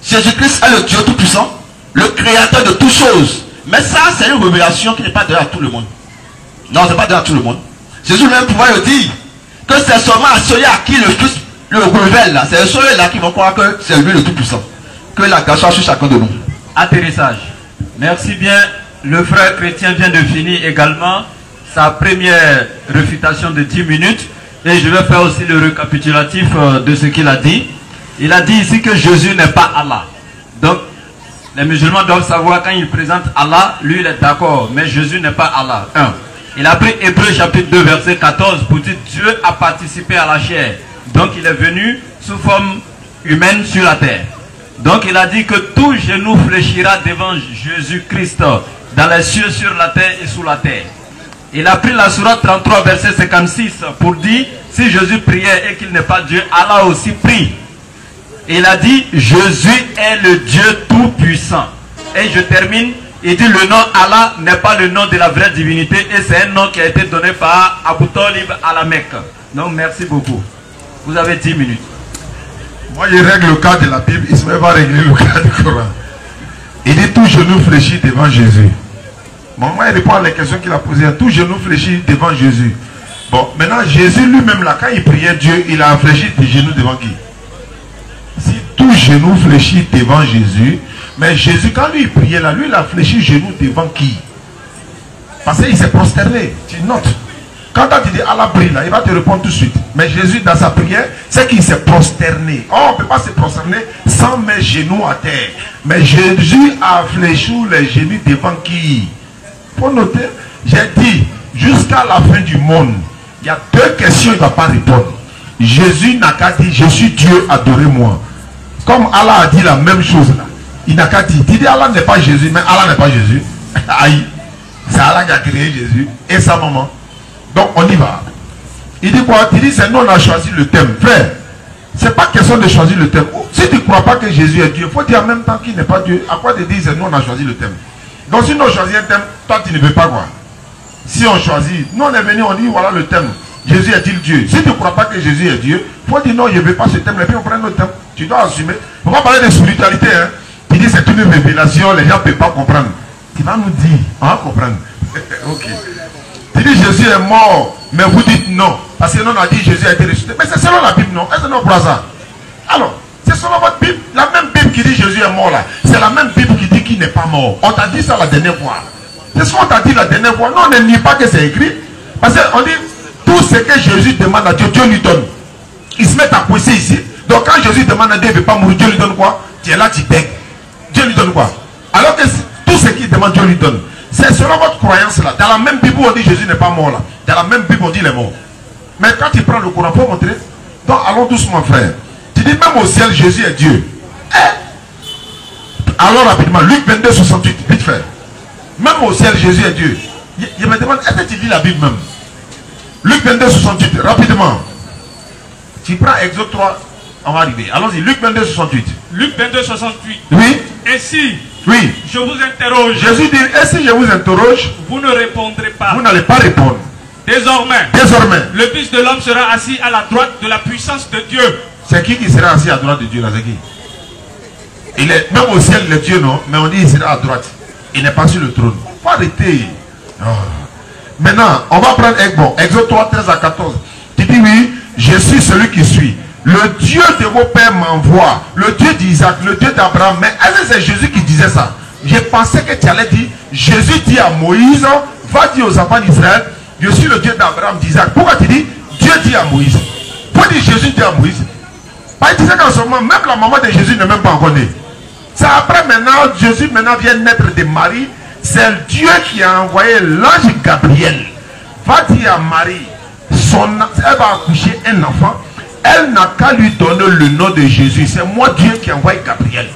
Jésus-Christ est le Dieu Tout-Puissant, le créateur de toutes choses. Mais ça, c'est une révélation qui n'est pas donnée à tout le monde. Non, ce n'est pas donné à tout le monde. Jésus même pouvait le dire que c'est seulement à celui à qui le Fils le révèle là. C'est ceux-là qui vont croire que c'est lui le Tout-Puissant. Que la grâce soit sur chacun de nous. Atterrissage. Merci bien. Le frère chrétien vient de finir également sa première réfutation de 10 minutes. Et je vais faire aussi le récapitulatif de ce qu'il a dit. Il a dit ici que Jésus n'est pas Allah. Donc, les musulmans doivent savoir quand ils présentent Allah, lui il est d'accord, mais Jésus n'est pas Allah. 1. Il a pris Hébreux chapitre 2 verset 14 pour dire Dieu a participé à la chair. Donc il est venu sous forme humaine sur la terre. Donc il a dit que tout genou fléchira devant Jésus-Christ dans les cieux, sur la terre et sous la terre. Il a pris la sourate 33 verset 56 pour dire si Jésus priait et qu'il n'est pas Dieu, Allah aussi prie. Il a dit Jésus est le Dieu tout-puissant. Et je termine, il dit le nom Allah n'est pas le nom de la vraie divinité et c'est un nom qui a été donné par Abu Talib à la Mecque. Donc merci beaucoup. Vous avez 10 minutes. Moi je règle le cas de la Bible, Ismaël va régler le cas du Coran. Il dit tout genou fléchit devant Jésus. Bon, moi il répond à la question qu'il a posée. Tout genou fléchit devant Jésus. Bon, maintenant Jésus lui-même là, quand il priait Dieu, il a fléchi des genoux devant qui? Si tout genou fléchit devant Jésus, mais Jésus quand lui il priait là, lui il a fléchi genou devant qui? Parce qu'il s'est prosterné. Tu notes. Quand tu dis Allah prie là, il va te répondre tout de suite. Mais Jésus dans sa prière, c'est qu'il s'est prosterné. Oh, on ne peut pas se prosterner sans mettre genoux à terre. Mais Jésus a fléchi les genoux devant qui? Pour noter, j'ai dit, jusqu'à la fin du monde, il y a 2 questions il ne va pas répondre. Jésus n'a qu'à dire, je suis Dieu, adorez-moi. Comme Allah a dit la même chose là. Il n'a qu'à dire, tu dis Allah n'est pas Jésus, mais Allah n'est pas Jésus. Aïe, c'est Allah qui a créé Jésus et sa maman. Donc on y va. Il dit quoi? Il dit c'est nous on a choisi le thème. Frère, c'est pas question de choisir le thème. Si tu ne crois pas que Jésus est Dieu, il faut dire en même temps qu'il n'est pas Dieu. À quoi te dire c'est nous on a choisi le thème? Donc si nous on choisit un thème, toi tu ne veux pas quoi? Si on choisit, nous on est venu, on dit voilà le thème. Jésus est-il Dieu? Si tu ne crois pas que Jésus est Dieu, il faut dire non, je ne veux pas ce thème. Et puis on prend notre thème. Tu dois assumer. On va parler de spiritualité. Hein. Tu dis c'est une révélation, les gens ne peuvent pas comprendre. Tu vas nous dire, on va comprendre. Ok. Tu dis Jésus est mort, mais vous dites non. Parce que nous on a dit Jésus a été ressuscité. Mais c'est selon la Bible, non? Est-ce que non pour ça? Alors, c'est selon votre Bible. La même Bible qui dit Jésus est mort là. C'est la même Bible qui dit qu'il n'est pas mort. On t'a dit ça la dernière fois. C'est ce qu'on t'a dit la dernière fois. Non, on ne nie pas que c'est écrit. Parce qu'on dit tout ce que Jésus demande à Dieu, Dieu lui donne. Il se met à pousser ici. Donc quand Jésus demande à Dieu, il ne veut pas mourir, Dieu lui donne quoi? Tu es là, tu dègues. Dieu lui donne quoi? Alors que tout ce qu'il demande, Dieu lui donne. C'est selon votre croyance là. Dans la même Bible on dit Jésus n'est pas mort là. Dans la même Bible on dit il est mort. Mais quand tu prends le Coran pour montrer, donc allons doucement frère. Tu dis même au ciel Jésus est Dieu. Alors rapidement, Luc 22, 68, vite fait. Même au ciel Jésus est Dieu. Je me demande, est-ce que tu lis la Bible même? Luc 22, 68, rapidement. Tu prends Exode 3, on va arriver. Allons-y, Luc 22, 68. Luc 22, 68. Oui. Ainsi, Oui. je vous interroge. Jésus dit, et si je vous interroge, Vous ne répondrez pas. vous n'allez pas répondre. Désormais, Le Fils de l'homme sera assis à la droite de la puissance de Dieu. c'est qui sera assis à droite de Dieu là? C'est qui? Il est, même au ciel, le Dieu non, mais on dit il sera à droite. Il n'est pas sur le trône. Il faut arrêter. Oh. Maintenant, on va prendre Exode 3, 13 à 14. Tu dis oui, je suis celui qui suis. Le Dieu de vos pères m'envoie. Le Dieu d'Isaac, le Dieu d'Abraham. Mais est-ce que c'est Jésus qui disait ça? Je pensais que tu allais dire, Jésus dit à Moïse, va dire aux enfants d'Israël, je suis le Dieu d'Abraham, d'Isaac. Pourquoi tu dis, Dieu dit à Moïse? Pourquoi dire Jésus dit à Moïse? Parce qu'il disait qu'en ce moment, même la maman de Jésus n'est même pas encore née. C'est après maintenant, Jésus maintenant vient naître de Marie. C'est Dieu qui a envoyé l'ange Gabriel. Va dire à Marie, elle va accoucher un enfant. Elle n'a qu'à lui donner le nom de Jésus. C'est moi Dieu qui a envoyé Gabriel.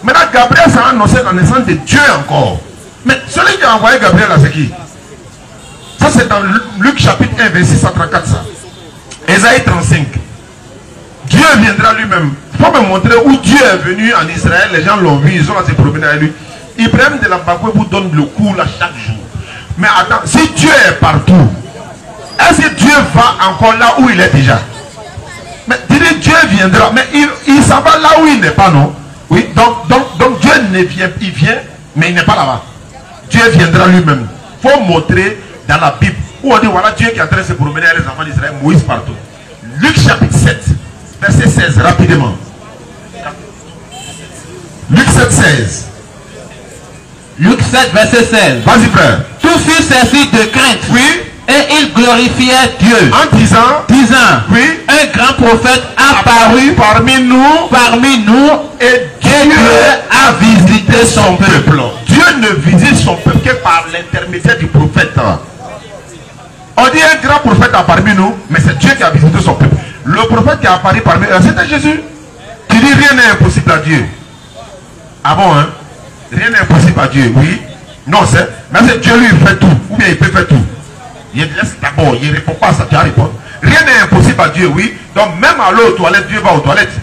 Maintenant Gabriel ça a annoncé la naissance de Dieu encore. Mais celui qui a envoyé Gabriel là c'est qui? Ça c'est dans Luc chapitre 1 verset 134 ça. Ésaïe 35. Dieu viendra lui-même. Il faut me montrer où Dieu est venu en Israël. Les gens l'ont vu, ils ont à se promener avec lui. Ibrahim de la Bakoué vous donne le coup là chaque jour. Mais attends, si Dieu est partout, est-ce que Dieu va encore là où il est déjà? Mais Dieu viendra, mais il s'en va là où il n'est pas, non? Oui, donc Dieu ne vient, il vient, mais il n'est pas là-bas. Dieu viendra lui-même. Il faut montrer dans la Bible où on dit voilà Dieu qui est en train de se promener avec les enfants d'Israël, Moïse partout. Luc chapitre 7, verset 16, rapidement. Luc 7, 16. Luc 7, verset 16. Vas-y frère. Tout fut saisi de crainte. Oui. Et il glorifiait Dieu, en disant, disant, oui, un grand prophète apparu parmi nous, et Dieu a visité son peuple. Dieu ne visite son peuple que par l'intermédiaire du prophète. On dit un grand prophète a parmi nous, mais c'est Dieu qui a visité son peuple. Le prophète qui a apparu parmi eux, c'était Jésus. Tu dis rien n'est impossible à Dieu. Ah bon, hein? Rien n'est impossible à Dieu, oui. Non, mais c'est Dieu lui il fait tout, ou bien il peut faire tout. Il laisse d'abord, il ne répond pas à ça, tu as répondu. Rien n'est impossible à Dieu, oui. Donc même aller aux toilettes, Dieu va aux toilettes.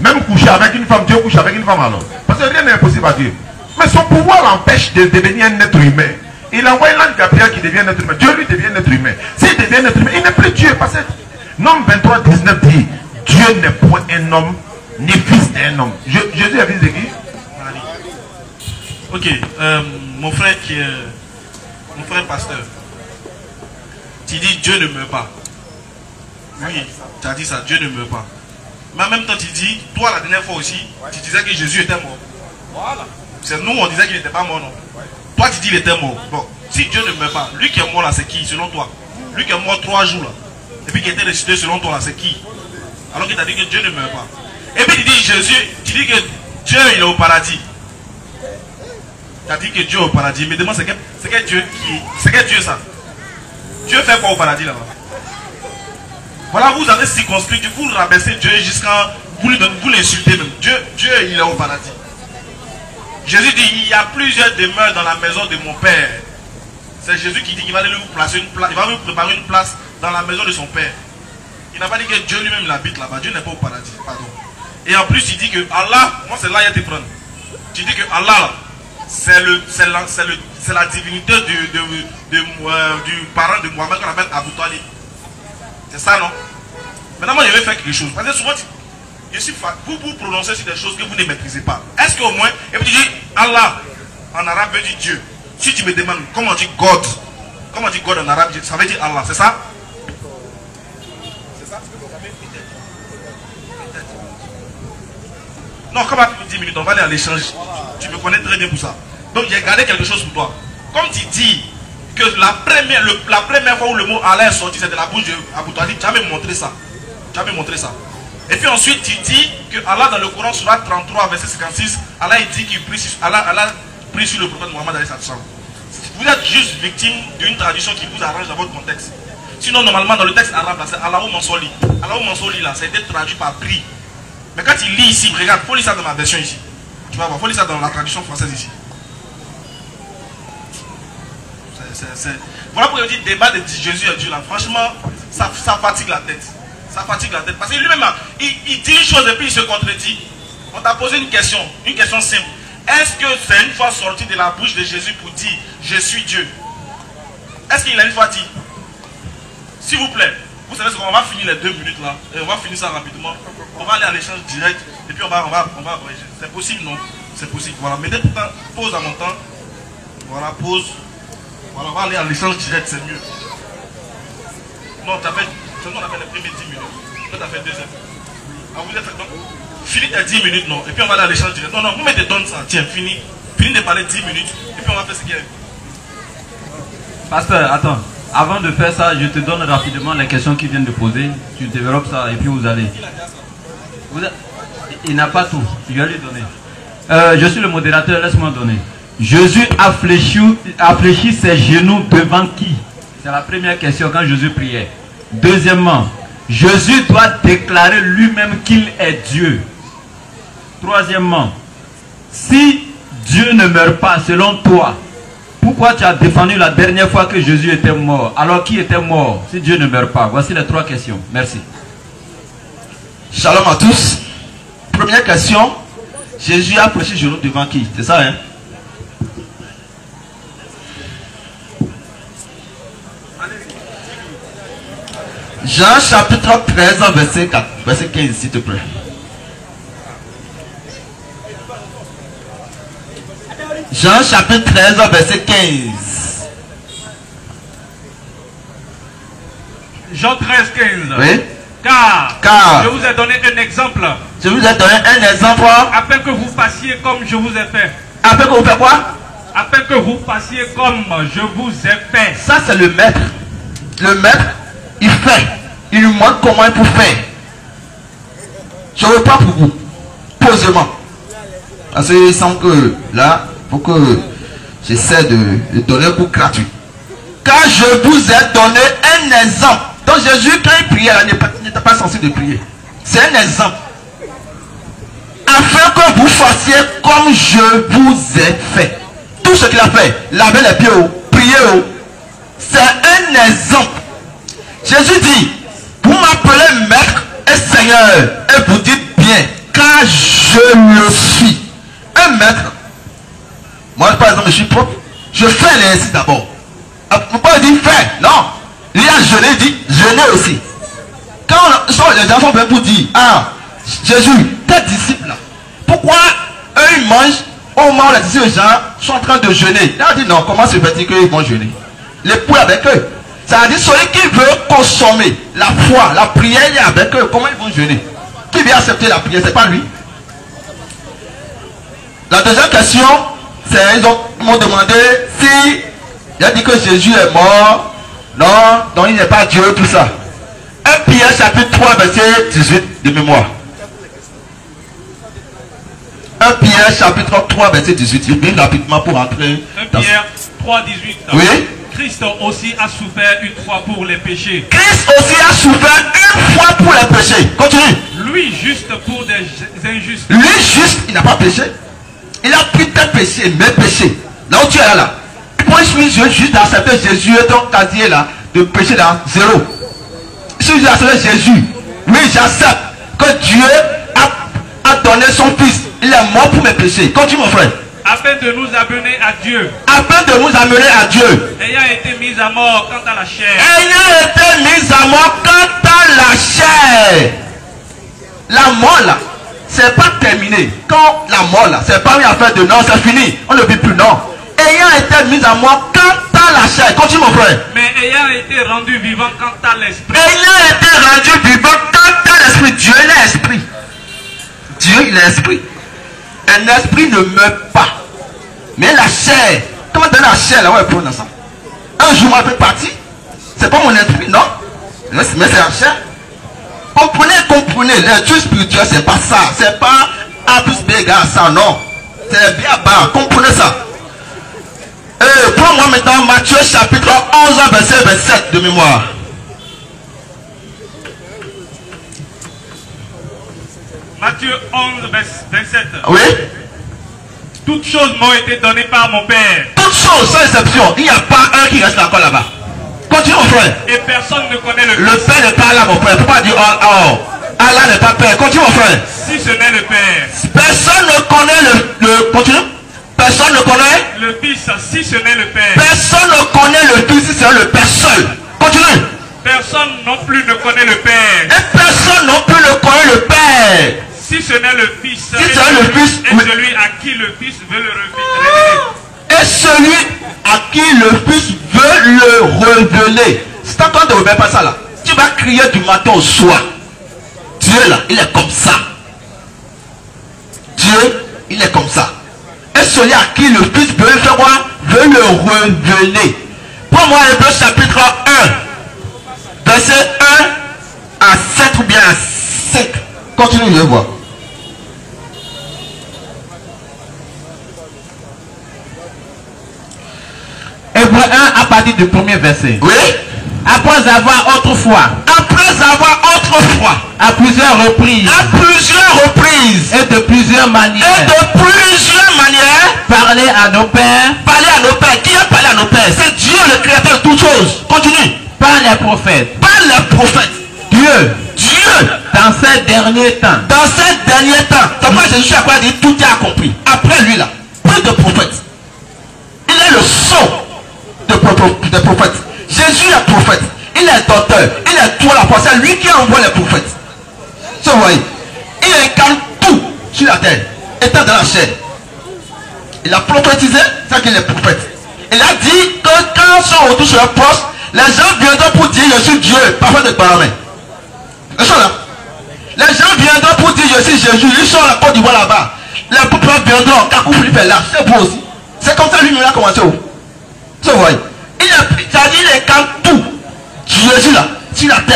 Même coucher avec une femme, Dieu couche avec une femme alors. Parce que rien n'est impossible à Dieu. Mais son pouvoir l'empêche de devenir un être humain. Il envoie l'ange Gabriel qui devient un être humain. Dieu lui devient un être humain. S'il devient un être humain, il n'est plus Dieu. Parce que Nombre 23, 19 dit, Dieu n'est point un homme, ni fils d'un homme. Jésus est fils de qui? Ok, mon frère qui est mon frère pasteur, tu dis Dieu ne meurt pas. Oui, tu as dit ça, Dieu ne meurt pas. Mais en même temps, tu dis, toi la dernière fois aussi, tu disais que Jésus était mort. Voilà. C'est nous, on disait qu'il n'était pas mort, non? Toi, tu dis qu'il était mort. Bon, si Dieu ne meurt pas, lui qui est mort là, c'est qui, selon toi? Lui qui est mort 3 jours là, et puis qui était ressuscité selon toi là, c'est qui? Alors qu'il t'a dit que Dieu ne meurt pas. Et puis tu dis Jésus, tu dis que Dieu il est au paradis. Tu as dit que Dieu est au paradis, mais demande c'est quel Dieu qui. C'est quel Dieu ça? Dieu fait quoi au paradis là-bas? Voilà, vous avez circonscrit que vous rabaissez Dieu jusqu'à. Vous l'insultez même. Dieu il est au paradis. Jésus dit il y a plusieurs demeures dans la maison de mon Père. C'est Jésus qui dit qu'il va aller vous placer une place, il va vous préparer une place dans la maison de son Père. Il n'a pas dit que Dieu lui-même il habite là-bas. Dieu n'est pas au paradis, pardon. Et en plus il dit que Allah, moi c'est là il y a te prendre. Tu dis que Allah c'est la divinité du parent de Mohamed qu'on appelle Abu Talib. C'est ça non? Maintenant moi je vais faire quelque chose. Parce que souvent vous prononcez sur des choses que vous ne maîtrisez pas. Est-ce qu'au moins, et puis tu dis Allah en arabe veut dire Dieu. Si tu me demandes comment on dit God, comment on dit God en arabe, ça veut dire Allah, c'est ça? C'est ça? Non, comme à 10 minutes, on va aller à l'échange. Tu me connais très bien pour ça. Donc j'ai gardé quelque chose pour toi. Comme tu dis que la première fois où le mot Allah est sorti, c'est de la bouche d'Abu Talib, tu as même montré ça. Tu as même montré ça. Et puis ensuite tu dis que Allah dans le Coran Surat 33 verset 56, Allah il dit qu'il prie sur, Allah prie sur le prophète Mohammed alayhi salam. Vous êtes juste victime d'une traduction qui vous arrange dans votre contexte. Sinon normalement dans le texte arabe là c'est Allahou Mansoli. Allahou Mansoli là ça a été traduit par prix. Mais quand il lit ici, regarde, il faut lire ça dans ma version ici. Tu vas voir, il faut lire ça dans la traduction française ici. Voilà pourquoi je dis débat de Jésus et Dieu là. Franchement, ça fatigue la tête. Ça fatigue la tête. Parce que lui-même, il dit une chose et puis il se contredit. On t'a posé une question simple. Est-ce que c'est une fois sorti de la bouche de Jésus pour dire je suis Dieu? Est-ce qu'il a une fois dit? S'il vous plaît, vous savez ce qu'on va finir les 2 minutes là. Et on va finir ça rapidement. On va aller à l'échange direct. Et puis on va c'est possible, non? C'est possible. Voilà, mettez tout le temps, pause à mon temps. Voilà, pause. Voilà, on va aller à l'échange direct, c'est mieux. Non, tu as fait. Seulement on a fait les premières 10 minutes. Toi, tu as fait 2 heures. Ah, vous êtes fait donc? Fini tes 10 minutes, non. Et puis on va aller à l'échange direct. Non, non, vous mettez donne ça. Tiens, fini. Fini de parler 10 minutes. Et puis on va faire ce qu'il y a. Pasteur, attends. Avant de faire ça, je te donne rapidement les questions qu'ils viennent de poser. Tu développes ça et puis vous allez. Il n'a pas tout. Je vais lui donner. Je suis le modérateur, laisse-moi donner. Jésus a fléchi ses genoux devant qui? C'est la première question quand Jésus priait. Deuxièmement, Jésus doit déclarer lui-même qu'il est Dieu. Troisièmement, si Dieu ne meurt pas selon toi, pourquoi tu as défendu la dernière fois que Jésus était mort? Alors qui était mort si Dieu ne meurt pas? Voici les 3 questions. Merci. Shalom à tous. Première question. Jésus a fléchi genoux devant qui? C'est ça, hein? Jean chapitre 13, verset 15, s'il te plaît. Jean chapitre 13, verset 15. Jean 13, 15. Oui. Car je vous ai donné un exemple. Je vous ai donné un exemple. Afin que vous fassiez comme je vous ai fait. Afin que vous faites quoi? Afin que vous fassiez comme je vous ai fait. Ça c'est le maître le maître, il fait. Il lui montre comment il peut faire. Je reprends pour vous. Posément. Parce qu'il semble que là, il faut que j'essaie de donner un coup gratuit. Car je vous ai donné un exemple. Donc Jésus, quand il priait, il n'était pas censé de prier. C'est un exemple. Afin que vous fassiez comme je vous ai fait. Tout ce qu'il a fait, laver les pieds, prier, c'est un exemple. Jésus dit, vous m'appelez maître et seigneur, et vous dites bien, car je le suis. Un maître, moi par exemple, je suis propre, je fais l'exercice d'abord. Vous pouvez dire fais, non. Il y a jeûné, il dit jeûner aussi. Quand les enfants viennent pour dire, ah, Jésus, tes disciples là, pourquoi eux ils mangent au moment où les disciples gens sont en train de jeûner? Là on dit non, comment se fait-il qu'ils vont jeûner? Les poules avec eux. Ça veut dire celui qui veut consommer la foi, la prière, il est avec eux. Comment ils vont jeûner? Qui vient accepter la prière? C'est pas lui. La deuxième question, c'est ils m'ont demandé si il a dit que Jésus est mort. Non, donc il n'est pas Dieu, tout ça. 1 Pierre chapitre 3 verset 18 de mémoire. 1 Pierre chapitre 3 verset 18. Je vais rapidement pour entrer. 1 Pierre 3 18. Oui. Christ aussi a souffert une fois pour les péchés. Christ aussi a souffert une fois pour les péchés. Continue. Lui juste pour des injustes. Lui juste, il n'a pas péché. Il a pris tes péchés, mes péchés. Là où tu es là. Moi je suis juste d'accepter Jésus et ton casier là de péché là, zéro. Si je accepte Jésus, oui j'accepte que Dieu a donné son fils. Il est mort pour mes péchés. Continue mon frère. Afin de nous amener à Dieu. Afin de nous amener à Dieu. Ayant été mis à mort quant à la chair. Ayant été mis à mort quant à la chair. La mort là, c'est pas terminé. Quand la mort là, c'est pas une affaire de non, c'est fini. On ne vit plus, non. Ayant été mis à mort quant à la chair. Continue mon frère. Mais ayant été rendu vivant quant à l'esprit. Ayant été rendu vivant quant à l'esprit. Dieu il est esprit. Dieu il est esprit. Un esprit ne meurt pas. Mais la chair, comment donner la chair là, on va prendre ça. Un jour, moi, je peux partir. C'est pas mon esprit, non. Mais c'est la chair. Comprenez, l'étude spirituelle, c'est pas ça. C'est pas A plus B égale ça, non. C'est bien bas. Comprenez ça. Prends-moi maintenant Matthieu chapitre 11, verset 27 de mémoire. Matthieu 11, 27. Oui. Toutes choses m'ont été données par mon Père. Toutes choses, sans exception. Il n'y a pas un qui reste encore là-bas. Continue mon frère. Et personne ne connaît le Le Fils. Père n'est pas là mon frère. Pourquoi dire oh, Allah n'est pas Père. Continue mon frère. Si ce n'est le Père. Personne ne connaît le continue. Personne ne connaît Le Fils, si ce n'est le Père. Personne ne connaît le Fils si c'est le Père seul. Continue. Personne non plus ne connaît le Père. Et personne non plus ne connaît le Père. Si ce n'est le Fils. Si c'est le Fils, et oui. celui à qui le Fils veut le révéler. Et celui à qui le Fils veut le révéler. C'est en train de révéler pas ça là. Tu vas crier du matin au soir. Dieu là, il est comme ça. Dieu, il est comme ça. Et celui à qui le Fils veut faire quoi? Veut le révéler. Prends-moi Hébreux chapitre 1. Verset 1 à 7 ou bien à 5. Continue, je vais voir. Hébreux 1 à partir du premier verset. Oui. Après avoir autrefois, à plusieurs reprises, et de plusieurs manières, parlé à nos pères, Qui a parlé à nos pères? C'est Dieu le créateur de toutes choses. Continue. par les prophètes. Par les prophètes. Dieu, Dieu, dans ces derniers temps, c'est pourquoi Jésus a quoi dit tout est accompli. Après lui là, plus de prophètes. Il est le son des prophètes. Jésus est prophète. Il est docteur. Il est tout à la fois. C'est lui qui envoie les prophètes. Vous voyez, il incarne tout sur la terre, étant dans la chair. Il a prophétisé, c'est qu'il est prophète. Il a dit que quand son retour sera proche, les gens viendront pour dire je suis Dieu, parfois de paramètres. Ils sont là. Les gens viendront pour dire je suis Jésus. Ils sont à la Côte d'Ivoire là-bas. Les peuples viendront, Kakou Philippe est là, c'est vous aussi. C'est comme ça lui-même a commencé. Vous voyez, il incarne tout.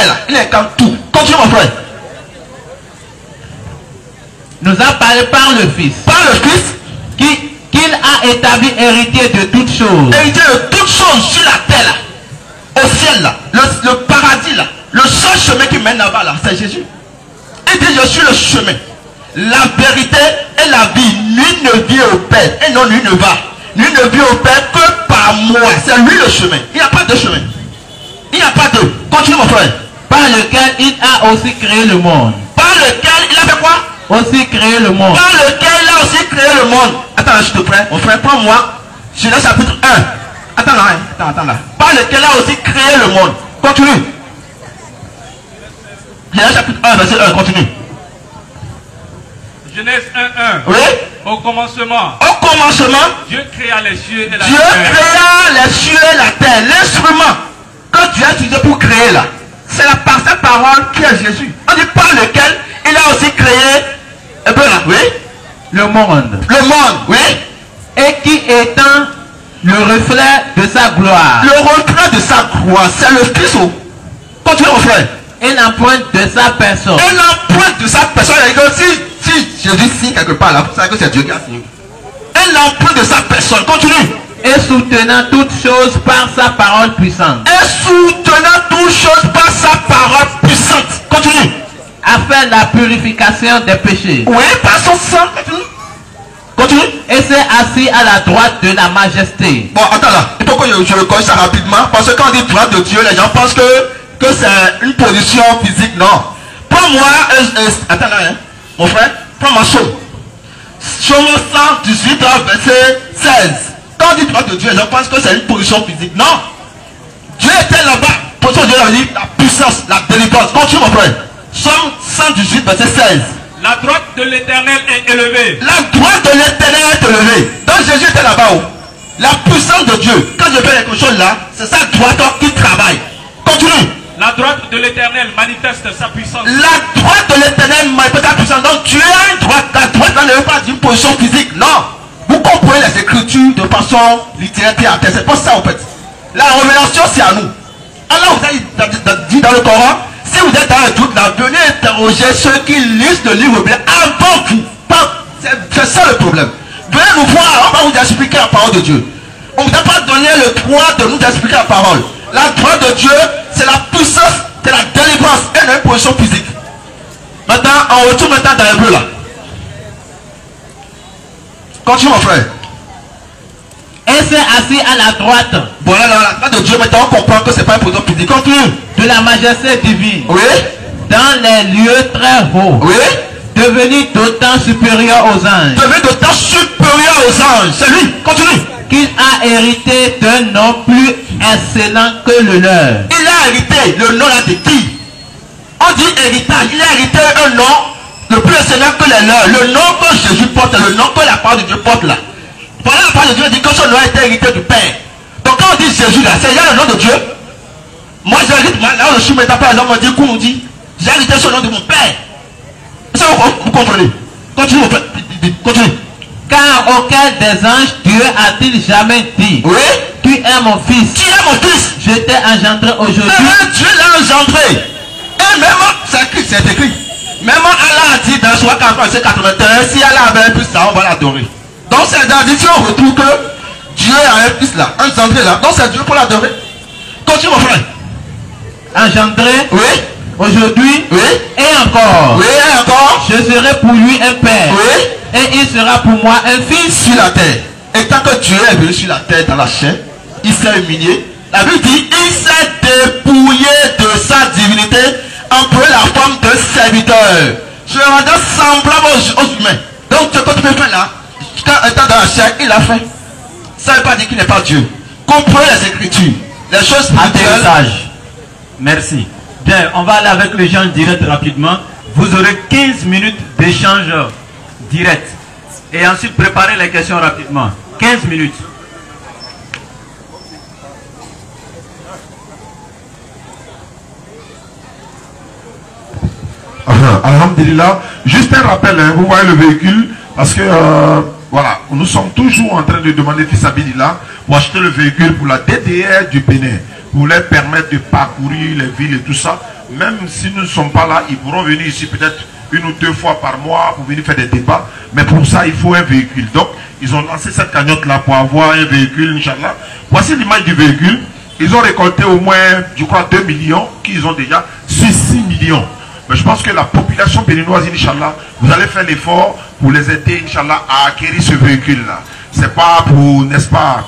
là. Il incarne tout. Continue mon frère. Nous a parlé par le Fils. Par le Fils. Qu'il a établi héritier de toutes choses. Héritier de toutes choses sur la terre là. Au ciel là. Le paradis là. Le seul chemin qui mène là-bas là, c'est Jésus. Il dit je suis le chemin, la vérité et la vie. Nul ne vient au Père. Et non, nul ne va. Nul ne vient au Père que par moi. C'est lui le chemin. Il n'y a pas de chemin. Il n'y a pas de. Continue mon frère. Par lequel il a aussi créé le monde. Par lequel il a fait quoi? Aussi créé le monde. Par lequel il a aussi créé le monde. Attends là, je te prie. Mon frère, prends-moi. Genèse chapitre 1. Attends là, hein. Attends là. Par lequel il a aussi créé le monde. Continue. Genèse chapitre 1, verset 1, continue. Genèse 1:1. Oui. Au commencement. Au commencement, Dieu créa les cieux et la Dieu terre. créa les cieux et la terre. L'instrument que Dieu a utilisé pour créer là, c'est la parole qui est Jésus. On dit par lequel il a aussi créé, un peu là, oui, Le monde. le monde, oui, Et qui étant le reflet de sa gloire. le reflet de sa gloire, c'est le Fils. Continue mon frère. Et l'empreinte de sa personne. Et l'empreinte de sa personne, si Jésus signe quelque part là, vous savez que c'est Dieu qui a signé. Et l'empreinte de sa personne, continue. Et soutenant toutes choses par sa parole puissante. Et soutenant toutes choses par sa parole puissante. Continue. A fait la purification des péchés. Oui, par son sang. Continue. Continue. Et s'est assis à la droite de la majesté. Bon, attends là. Il faut que je le corrige ça rapidement. Parce que quand on dit droite de Dieu, les gens pensent que c'est une position physique. Non. Prends-moi. Attends là, hein. Mon frère. Prends-moi Somme. Somme 118, verset 16. Quand on dit droite de Dieu, les gens pensent que c'est une position physique. Non. Dieu était là-bas. Position de Dieu, on dit la puissance, la délivrance. Continue, mon frère. Somme 118, verset 16. La droite de l'Éternel est élevée. La droite de l'Éternel est élevée. Donc Jésus était là-bas. La puissance de Dieu. Quand je fais quelque chose là, c'est sa droite qui travaille. Continue. La droite de l'Éternel manifeste sa puissance. La droite de l'Éternel manifeste sa puissance. Donc Dieu a une droite. La droite là ne veut pas dire une position physique. Non. Vous comprenez les écritures de façon littéraire et à terre. C'est pas ça en fait. La révélation c'est à nous. Allah vous a dit dans le Coran, si vous êtes dans un doute là, venez interroger ceux qui lisent le livre avant vous. C'est ça le problème. Venez nous voir, on va vous expliquer la parole de Dieu. On ne vous a pas donné le droit de nous expliquer la parole. La droite de Dieu, c'est la puissance, c'est la délivrance et une position physique. Maintenant, on retourne maintenant dans l'hébreu là. Continue mon frère. Et s'est assis à la droite. Voilà la droite de Dieu, maintenant on comprend que c'est pas une position physique. Continue. De la majesté divine. Oui. Dans les lieux très hauts. Oui. Devenu d'autant supérieur aux anges. Devenu d'autant supérieur aux anges. C'est lui. Continue. Qu'il a hérité d'un nom plus excellent que le leur. Il a hérité le nom là de qui? On dit héritage. Il a hérité un nom le plus excellent que les leurs. Le nom que Jésus porte, le nom que la parole de Dieu porte là. Voilà la parole de Dieu dit que son nom a été hérité du Père. Donc quand on dit Jésus là, c'est le nom de Dieu. Moi j'hérite, là où je suis maintenant par exemple, on dit qu'on nous dit, j'ai hérité ce nom de mon Père. Ça vous comprenez? Continue mon frère. Continue. Car auquel des anges Dieu a-t-il jamais dit? Oui. Tu es mon fils. Tu es mon fils. Je t'ai engendré aujourd'hui. Dieu l'a engendré. Et même, c'est écrit. Même Allah a dit dans Sourate 43, verset 81, si Allah avait un fils là, on va l'adorer. Donc c'est dans la diction, on retrouve que Dieu a un fils là, engendré là. Donc c'est Dieu pour l'adorer. Continue mon frère. Engendré. Oui. Aujourd'hui. Oui. Et encore. Oui, et encore. Je serai pour lui un père. Oui. Et il sera pour moi un fils. Sur la terre. Et tant que Dieu est venu sur la terre dans la chair, il s'est humilié. La Bible dit, il s'est dépouillé de sa divinité en prenant la forme de serviteur. Se rendant semblable aux humains. Donc ce que tu peux faire là, quand étant dans la chair, il a fait. Ça ne veut pas dire qu'il n'est pas Dieu. Comprenez les Écritures. Les choses spirituelles. Atterrissage. Merci. Bien, on va aller avec l'échange direct rapidement. Vous aurez 15 minutes d'échange direct. Et ensuite, préparez les questions rapidement. 15 minutes. Alhamdulillah. Juste un rappel, hein, vous voyez le véhicule, parce que voilà, nous sommes toujours en train de demander Fissabilillah pour acheter le véhicule pour la DDR du Bénin, pour leur permettre de parcourir les villes et tout ça. même si nous ne sommes pas là, ils pourront venir ici peut-être 1 ou 2 fois par mois pour venir faire des débats. Mais pour ça, il faut un véhicule. Donc, ils ont lancé cette cagnotte-là pour avoir un véhicule, Inch'Allah. Voici l'image du véhicule. Ils ont récolté au moins, je crois, 2 millions, qu'ils ont déjà sur 6 millions. Mais je pense que la population béninoise, Inch'Allah, vous allez faire l'effort pour les aider, Inch'Allah, à acquérir ce véhicule-là. C'est pas pour, n'est-ce pas,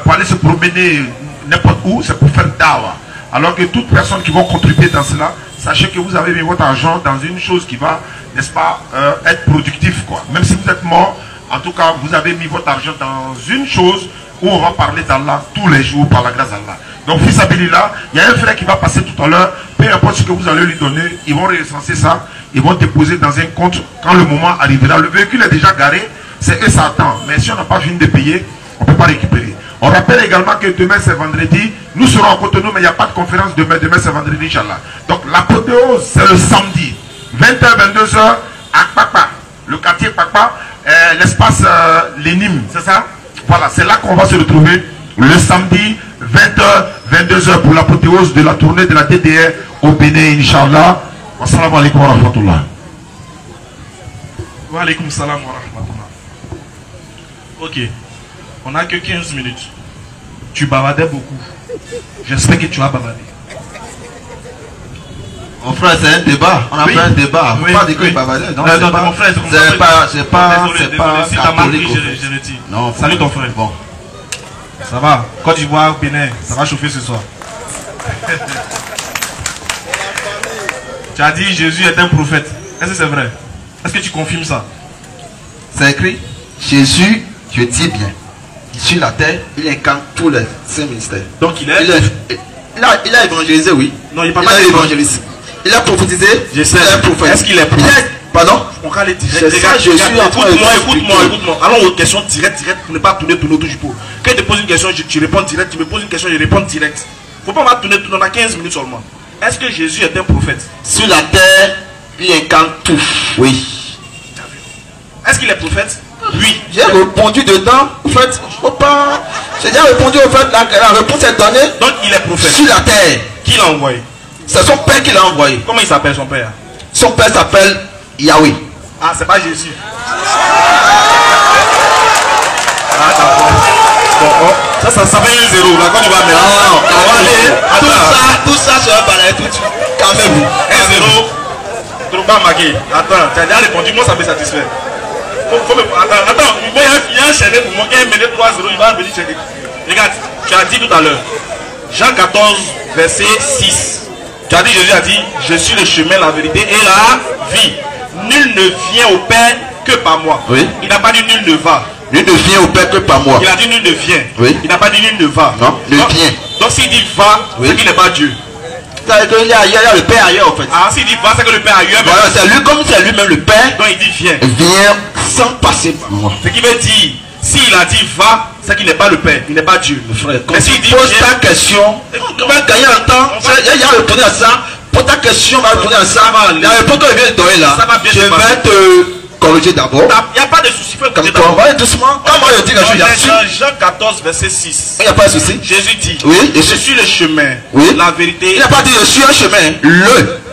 pour aller se promener n'importe où, c'est pour faire dawa. Alors que toute personne qui va contribuer dans cela, sachez que vous avez mis votre argent dans une chose qui va, n'est-ce pas, être productif, quoi. Même si vous êtes mort, en tout cas, vous avez mis votre argent dans une chose où on va parler d'Allah tous les jours par la grâce d'Allah. Donc, fils Abilillah, il y a un frère qui va passer tout à l'heure, peu importe ce que vous allez lui donner, ils vont recenser ça, ils vont déposer dans un compte quand le moment arrivera. Le véhicule est déjà garé, c'est eux ça attend. Mais si on n'a pas fini de payer, on ne peut pas récupérer. On rappelle également que demain c'est vendredi, nous serons en Cotonou, mais il n'y a pas de conférence demain, demain c'est vendredi, Inch'Allah. Donc l'apothéose c'est le samedi, 20h, 22h, à Kpakpa, le quartier Kpakpa, l'espace Lénime, c'est ça? Voilà, c'est là qu'on va se retrouver le samedi, 20h, 22h pour l'apothéose de la tournée de la DDR au Bénin, Inch'Allah. Wassalamu alaikum wa rahmatullah. Wa alaikum salam wa rahmatullah. Ok. On n'a que 15 minutes. Tu bavardais beaucoup. J'espère que tu as bavardé. Mon frère, c'est un débat. On a fait un débat. Oui, Pas dire que bavardais. Non, mon frère, c'est pas si t'as mal pris, je retire. Non, salut ton frère. Bon. Ça va. Côte d'Ivoire, Bénin, ça va chauffer ce soir. Tu as dit Jésus est un prophète. Est-ce que c'est vrai? Est-ce que tu confirmes ça? C'est écrit. Jésus, je dis bien. Sur la terre, il incarne tous les 5 ministères. Donc il a évangélisé, oui. Non, il a évangélisé. Il a prophétisé. Je sais. Il est prophète. Est-ce qu'il est prophète? Pardon? On va aller direct. C'est ça, Jésus. Écoute-moi. Allons aux questions directes pour ne pas tourner autour du pot. Quand je te pose une question, tu réponds direct. Tu me poses une question, je réponds direct. Faut pas tourner, on a 15 minutes seulement. Est-ce que Jésus est un prophète? Sur la terre, il incarne tout. Oui. Est-ce qu'il est prophète? Oui. J'ai répondu dedans. En fait, faut pas. J'ai déjà répondu au fait, la réponse est donnée. Donc il est prophète. Sur la terre. Qui l'a envoyé? C'est son père qui l'a envoyé. Comment il s'appelle son père? Son père s'appelle Yahweh. Ah, c'est pas Jésus. Ah, d'accord. Bon, ça fait un 0. Là, quand tu vas mettre. Non, tout ça sera balayé tout de suite. Quand même. 1-0. Trop pas marqué. Attends, tu as déjà répondu. Moi, ça me satisfait. Attends, il y a un chaîné pour moi. Il y a un mené 3-0. Il va venir checker. Regarde, tu as dit tout à l'heure. Jean 14, verset 6. Tu as dit, Jésus a dit, je suis le chemin, la vérité et la vie. Nul ne vient au Père que par moi. Oui. Il n'a pas dit nul ne va. Nul ne vient au Père que par moi. Il a dit nul ne vient. Oui. Il n'a pas dit nul ne va. Non, ne vient. Donc s'il dit va, oui, c'est qu'il n'est pas Dieu. Il y a le Père ailleurs en fait. Ah, s'il dit va, c'est que le Père ailleurs. Voilà, c'est lui comme c'est lui-même le Père. Donc il dit viens. Viens sans passer par moi. Ce qui veut dire, s'il a dit va, c'est qu'il n'est pas le Père, il n'est pas Dieu. Frère, quand mais s'il dit pose ta question, tu vas gagner un temps. Il y a répondu à ça. Pose ta question, va répondre à ça. La réponse que je viens de donner là, je vais te corriger d'abord. Il n'y a pas de souci. Comme toi, on va aller doucement. Quand moi je dis quelque chose, Jean 14, verset 6. Il n'y a pas de souci. Jésus dit, oui, je suis le chemin, oui, la vérité. Il n'a pas dit je suis un chemin.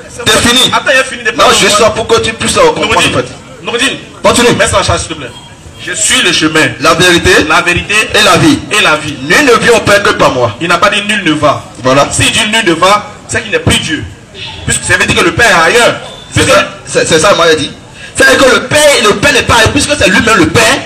C'est fini. Attends, il a fini de parler. Non, je sors pour que tu puisses comprendre en fait. Noureddin, continue. Mets ça en charge s'il te plaît. Je suis le chemin, la vérité et la vie. Nul ne vient au Père que par moi. Il n'a pas dit nul ne va. Voilà. S'il dit nul ne va, c'est qu'il n'est plus Dieu. Puisque ça veut dire que le Père est ailleurs. C'est ça, moi j'ai dit. C'est-à-dire que le Père n'est pas ailleurs, puisque c'est lui-même le Père.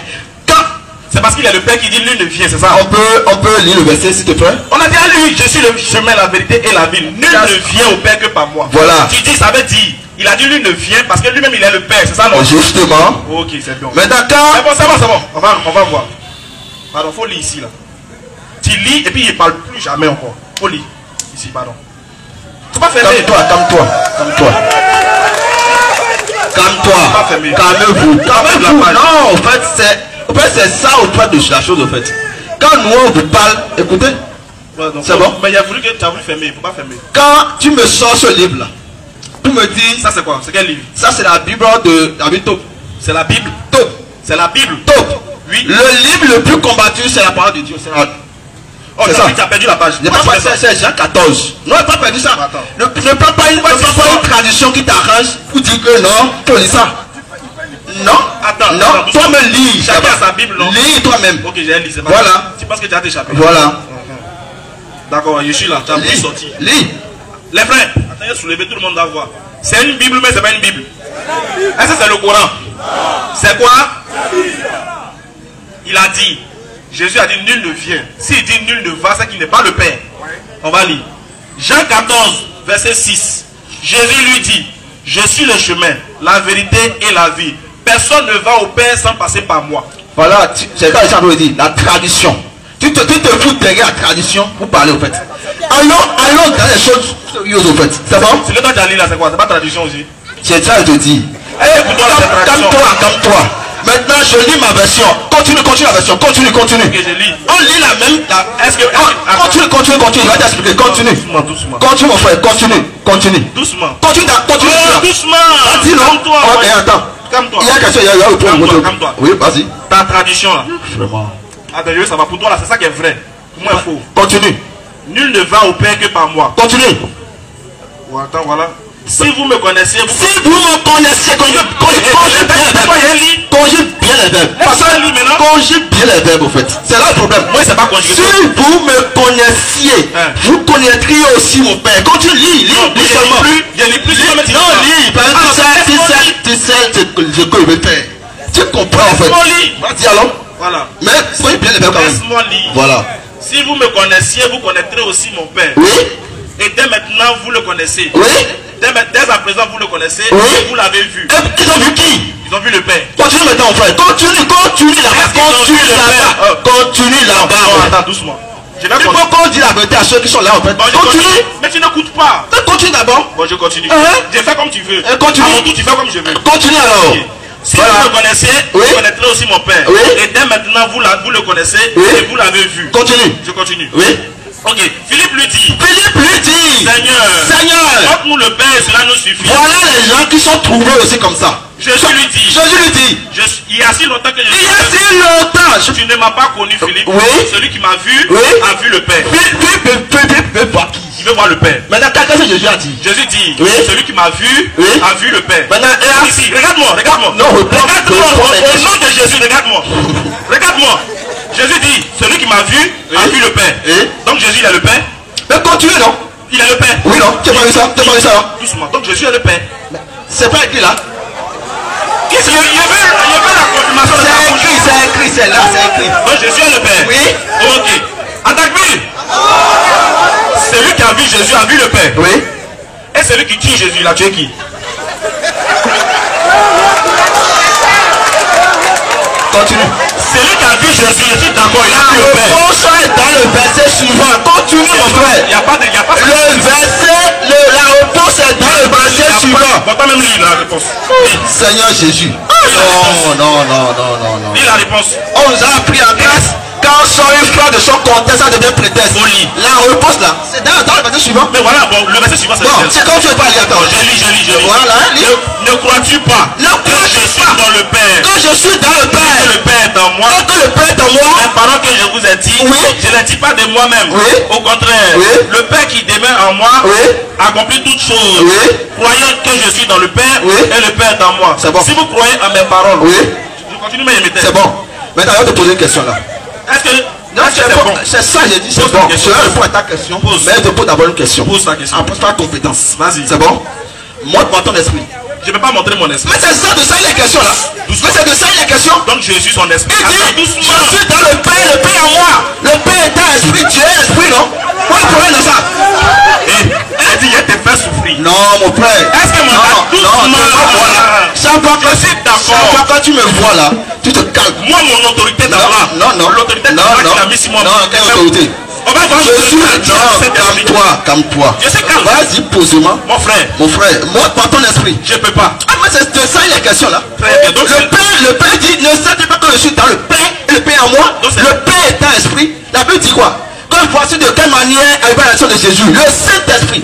C'est parce qu'il est le Père qui dit nul ne vient, c'est ça? On peut lire le verset s'il te plaît. On a dit à lui, je suis le chemin, la vérité et la vie. Nul ne vient au Père que par moi. Voilà. Tu dis, ça veut dire, il a dit nul ne vient parce que lui-même il est le Père, c'est ça non? Justement. Ok, c'est bon. Mais d'accord. C'est bon. On va voir. Pardon, faut lire ici là. Tu lis et puis il ne parle plus jamais encore. Faut lire. Ici, pardon. Faut pas fermer. Calme-toi. Calmez-vous. Non, en fait, c'est ça au fait de la chose, en fait. Quand nous, on vous parle, écoutez. C'est bon? Mais il a voulu que tu as voulu fermer. Il ne faut pas fermer. Quand tu me sors ce livre-là, tu me dis. Ça, c'est quoi? C'est quel livre? Ça, c'est la Bible de la Bible Top. C'est la Bible? Top. C'est la Bible? Top. Oui. Le livre le plus combattu, c'est la parole de Dieu. Oh, c'est ça. tu as perdu la page. C'est Jean 14. Non, il n'a pas perdu ça. Ne prends pas une tradition qui t'arrange pour dire que non, tu lis ça. Non, attends, non, toi-même lis. Chacun a sa Bible, non? Lis toi-même. Ok, j'ai lu, c'est pas voilà. grave. C'est parce que tu as échappé. Voilà. D'accord, je suis là. Tu as plus sorti. Lis. Les frères, attendez, soulevez, tout le monde va voir. C'est une Bible, mais c'est pas une Bible. Est-ce que c'est le Coran? C'est quoi? Il a dit, Jésus a dit nul ne vient. S'il dit nul ne va, c'est qu'il n'est pas le Père. On va lire. Jean 14, verset 6. Jésus lui dit, je suis le chemin, la vérité et la vie. Personne ne va au Père sans passer par moi. Voilà, c'est ça que j'ai dit, la tradition. Tu te fous derrière la tradition pour parler au fait. Allons dans les choses sérieuses au fait. C'est bon? C'est le temps d'aller là, c'est quoi? C'est pas tradition aussi? C'est ça que je te dis. Calme-toi. Maintenant, je lis ma version. Continue la version. Continue. Ok, je lis. On lit la même. Est-ce que. Continue. Je vais t'expliquer. Continue. Doucement. Continue, mon frère. Continue. Doucement. Continue. Doucement. Calme-toi. Ok, attends. Calme-toi. Il y a quelque chose. Il y a le point. Calme-toi. Oui, vas-y. Ta tradition là. Vraiment. Attends, ça va pour toi là, c'est ça qui est vrai. Pour moi, il faut. Continue. Nul ne va au Père que par moi. Continue. Attends, voilà. Si vous me connaissez, conjugue bien les verbes. Conjugue bien les verbes, au fait. C'est là le problème. Moi, c'est pas conjugué. Si vous me connaissiez, vous connaîtriez aussi mon Père. Quand tu lis seulement. Je lis plus. Non, lis. Tu sais ce que je vais faire. Tu comprends, en fait. Vas-y, alors. Voilà. Mais soyez bien les verbes quand même. Laisse-moi lire. Voilà. Si vous me connaissiez, vous connaîtrez aussi mon Père. Oui. Et dès maintenant, vous le connaissez. Oui. Dès à présent, vous le connaissez. Oui. Et vous l'avez vu. Ils ont vu qui? Ils ont vu le Père. Continue maintenant, mon frère. Continue là-bas. Continue là-bas. Attends, doucement. Il faut qu'on dise la vérité à ceux qui sont là, en fait. Continue. Mais tu n'écoutes pas. Continue d'abord. Bon, je continue. Je fais comme tu veux. Continue. À mon tour, tu fais comme je veux. Continue alors. Si vous me connaissez, vous connaîtrez aussi mon Père. Oui. Et dès maintenant, vous le connaissez et vous l'avez vu. Continue. Je continue. Oui. Ok. Philippe lui dit. Seigneur. Montre-nous le Père, cela nous suffit. Voilà les gens qui sont trouvés aussi comme ça. Jésus lui dit. Il y a si longtemps que tu ne m'as pas connu, Philippe. Oui. Celui qui m'a vu a vu le Père. Il veut voir le Père. Maintenant, qu'est-ce que Jésus a dit? Jésus dit, oui. Celui qui m'a vu a vu le Père. Maintenant, ici, regarde-moi. Non, regarde-moi. Au nom de Jésus, regarde-moi. Regarde-moi. Jésus dit, celui qui m'a vu a vu le Père. Donc Jésus, il est le Père. Mais continue, non? Il est le Père. Oui, non? Tu as pas vu ça? Doucement. Donc Jésus est le Père. C'est pas écrit là? Il y avait la confirmation de la bouche. C'est écrit, c'est là, c'est écrit. Donc Jésus est le Père. Oui. Ok. Attaque-lui. Celui qui a vu Jésus a vu le Père. Oui. Et celui qui tue Jésus, il a tué qui? Continue. Celui qui a vu Jésus, je suis d'accord, il a vu le Père. Le poisson est dans le verset suivant. Continue, mon frère. Il n'y a pas de. Le verset, la réponse est dans le verset suivant. On va pas même lire la réponse. Seigneur Jésus. Non. Lis la réponse. On nous a appris en classe. Quand on sort une phrase de son contexte, ça devient prétexte. La réponse là, c'est dans le verset suivant. Mais voilà, bon, le verset suivant, c'est bon, c'est quand tu veux pas lire. Attends. Je lis. Voilà, lis. Ne crois-tu pas que je suis dans le Père? Quand je suis dans le Père. Que le Père est en moi. Que le Père est en moi. Les paroles que je vous ai dit, je ne les dis pas de moi-même. Au contraire, le Père qui demeure en moi accomplit toutes choses. Croyez que je suis dans le Père et le Père est en moi. Bon. Si vous croyez à mes paroles, je continue mes méthodes. C'est bon. Maintenant, je vais te poser une question là. Est-ce que c'est bon? C'est ça, j'ai dit, c'est bon. Je vais répondre à ta question. Mais je te pose d'abord une question. Pose ta question. Après ta compétence. Vas-y. C'est bon? Montre-moi ton esprit. Je ne peux pas montrer mon esprit. Mais c'est ça de ça les questions là. Mais c'est de ça les questions. Donc Jésus, son esprit. Il dit, je suis dans le Père en moi. Le Père est un esprit, tu es esprit, non? Quoi le problème de ça? Elle dit, je te fais souffrir. Non, mon frère. Est-ce que chaque fois que tu me vois là, tu te calmes. Moi, mon autorité dans là. Non. L'autorité dans là, tu l'as mis sur moi. Non, quelle autorité? Calme-toi. Je sais calme. Vas-y, pose-moi. Mon frère, montre-moi ton esprit. je peux pas. Ah, mais c'est de ça les questions là. Le Père dit, ne sais-tu pas que je suis dans le Père et le Père en moi? Le Père est un esprit. La Bible dit quoi? Quand voici de quelle manière arriva l'action de Jésus. Le Saint-Esprit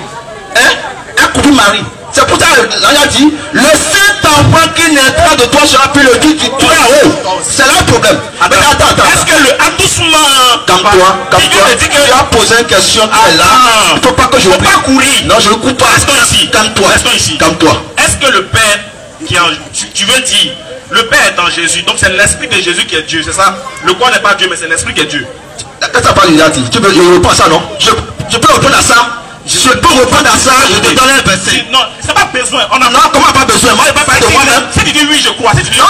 a coupé Marie. C'est pour ça qu'il a dit, le Saint-Enfant qui naîtra de toi sera plus le Dieu du Très-Haut. C'est là le problème. Attends. Est-ce que le doucement, calme-toi. Tu as posé une question qui est là. Il ne faut pas que je pas courir. Non, je ne cours pas. Restons ici. Calme-toi. Calme-toi. Est-ce que le Père qui est en... Tu veux dire, le Père est en Jésus, donc c'est l'Esprit de Jésus qui est Dieu, c'est ça? Le corps n'est pas Dieu, mais c'est l'Esprit qui est Dieu. Quand tu as parlé de tu veux, je reprends ça, non? Je peux reprendre à ça. Je peux reprendre à ça, je te donne un verset. Non, c'est pas besoin. Non, comment pas besoin? Moi, je ne vais pas parler de moi-même. Si tu dis oui, je crois. Si tu dis non.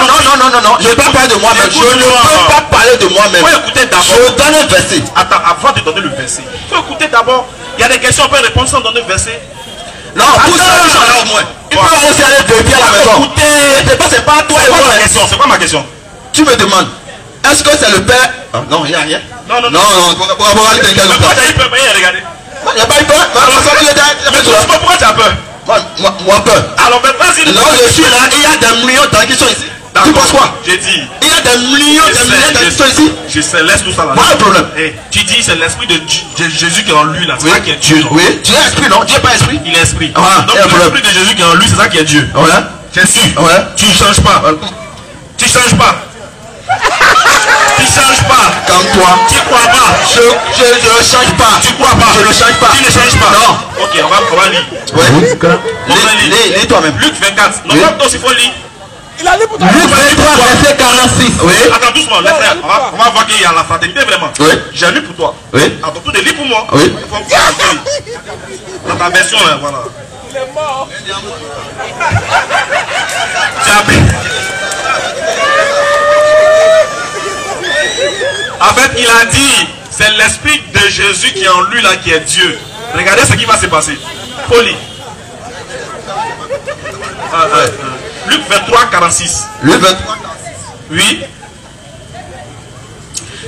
Je ne vais pas parler de moi-même. Je ne peux pas parler de moi-même. Il faut écouter d'abord. Je donne un verset. Attends, avant de donner le verset, il faut écouter d'abord. Il y a des questions, on peut répondre sans donner le verset. Non, pour ça, là au moins. Il peut aussi aller vérifier à la maison. Écoutez, c'est pas toi et moi. C'est quoi ma question? Tu me demandes, est-ce que c'est le Père? Non, il n'y a rien. Non. Pour avoir allé quelqu'un d'autre. Pourquoi tu as eu peur? Regardez. Il n'y a pas eu peur. Pourquoi tu as peur? Moi peur. Alors, vas-y. Là où je suis là, il y a des millions de gens qui sont ici. Tu penses quoi? J'ai dit. Il y a des millions de gens qui sont ici. Je sais, laisse tout ça là. Pas de problème. Tu dis c'est l'esprit de Jésus qui est en lui là. C'est ça qui est Dieu. Oui, Dieu est esprit, non? Dieu n'est pas esprit. Il est esprit. Donc l'esprit de Jésus qui est en lui, c'est ça qui est Dieu. Ouais. C'est sûr. Ouais. Tu ne changes pas. Tu changes pas. Tu changes pas. Comme toi. Tu crois pas. Je ne change pas. Tu crois pas. Je ne change pas. Tu ne changes pas. Non. Ok, on va lire. Ouais. Lis toi-même. Luc 24. Non, pas aussi, il faut lire. Il a lu pour toi. Luc 23, verset 46. Oui. Attends doucement, les frères. On va voir qu'il y a la fraternité vraiment. Oui. J'ai lu pour toi. Oui. Attends, tout de lis pour moi. Oui. Il faut dans ta version, là, voilà. Il est mort. Tu as pris. En fait, il a dit, c'est l'esprit de Jésus qui est en lui là qui est Dieu. Regardez ce qui va se passer. Folie. Luc 23, 46. Luc 23. Oui.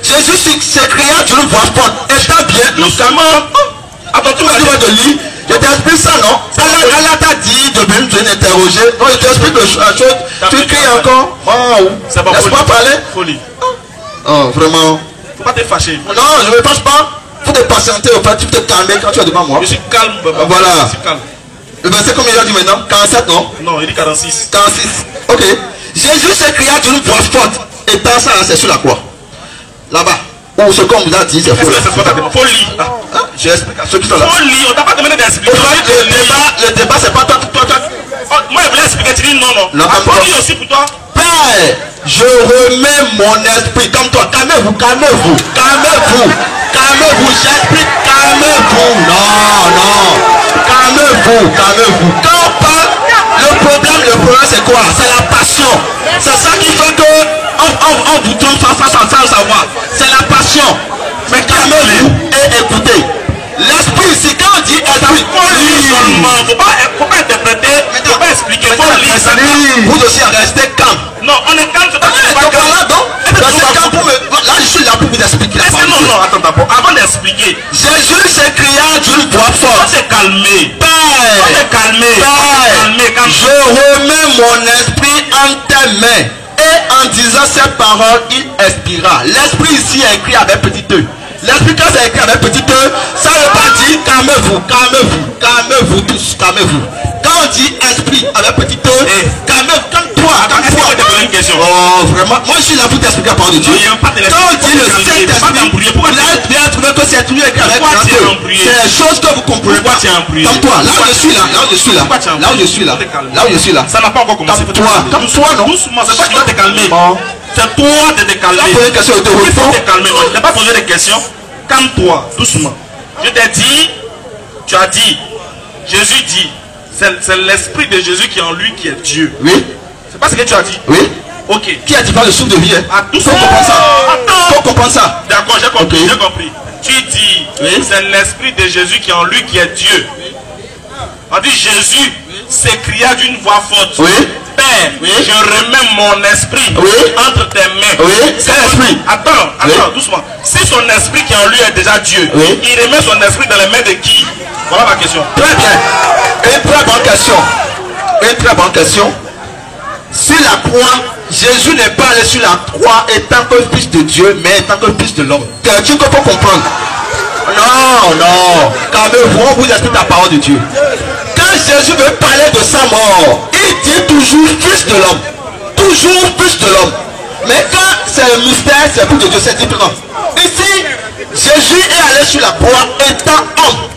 Jésus s'écria d'une voix forte. Étant bien, nous sommes. Attends, tu m'as dit de lire. Je t'explique ça, non? Allah t'a dit de venir te interroger. Non, je t'explique la chose. Tu cries encore. C'est pas laisse-moi parler. Folie. Oh, vraiment. Faut pas te fâcher. Non, je ne me fâche pas. Faut te patienter. Au fait, tu peux te calmer quand tu es devant moi. Je suis calme. Voilà. Je suis calme. Le verset combien il a dit maintenant? 47, non? Non, il dit 46. 46. Ok. Jésus s'écria d'une voix forte. Étant ça, c'est sur la croix. Là-bas. Où ce qu'on vous a dit, c'est faux. Faut lire. J'explique à ceux qui sont là. Faut lire. On t'a pas demandé d'expliquer. Le débat, c'est pas toi. Moi, je voulais expliquer. Tu dis non. Faut lire aussi pour toi. Père, je remets mon esprit. Comme toi. Calmez-vous. J'explique. Calmez-vous. Non. Calmez-vous. Quand on parle, le problème c'est quoi? C'est la passion. C'est ça qui fait que on vous trompe sans savoir. C'est la passion. Mais calmez-vous et écoutez. L'esprit ici, quand on dit esprit, faut pas interpréter, faut pas expliquer, faut lire ça. Vous aussi restez calme. Non, on est calme, c'est pas là, je suis là pour vous expliquer. Non, attends d'abord. Avant d'expliquer, Jésus s'écria d'une voix forte. On s'est calmé. Père, je remets mon esprit en tes mains. Et en disant cette parole, il expira. L'esprit ici est écrit avec petit e. L'esprit quand c'est écrit avec petit e, ça veut pas dire calmez-vous tous, calmez-vous. Quand on dit esprit avec petit e, calmez-vous, calme-toi. Oh vraiment, moi je suis là pour t'expliquer la parole de Dieu. Quand on dit le Saint-Esprit, là bien trouvé que c'est écrit avec grand e. C'est les choses que vous comprenez pas. Comme toi, là où je suis là. Ça n'a pas encore commencé. Comme toi non. Doucement, c'est pas qu'il doit te calmer. C'est toi de te calmer. Il faut te calmer. Je n'ai pas posé de questions. Calme-toi, doucement. Je t'ai dit, tu as dit, Jésus dit, c'est l'esprit de Jésus qui est en lui qui est Dieu. Oui. C'est pas ce que tu as dit. Oui. Ok. Qui a dit pas le souffle de vie? Faut comprendre ça. D'accord, j'ai compris. Tu dis, c'est l'esprit de Jésus qui est en lui qui est Dieu. On dit Jésus s'écria d'une voix forte. Oui. Père, je remets mon esprit entre tes mains. Oui, c'est l'esprit. Attends, doucement. Si son esprit qui est en lui est déjà Dieu, il remet son esprit dans les mains de qui? Voilà ma question. Très bien. Une très bonne question. Sur la croix, Jésus n'est pas allé sur la croix étant que fils de Dieu, mais étant que fils de l'homme. C'est un truc qu'il faut comprendre. Non. Calmez-vous, on vous explique la parole de Dieu. Quand Jésus veut parler de sa mort, il dit toujours fils de l'homme. Toujours fils de l'homme. Mais quand c'est un mystère, c'est plus de Dieu, c'est différent. Ici, Jésus est allé sur la croix étant homme.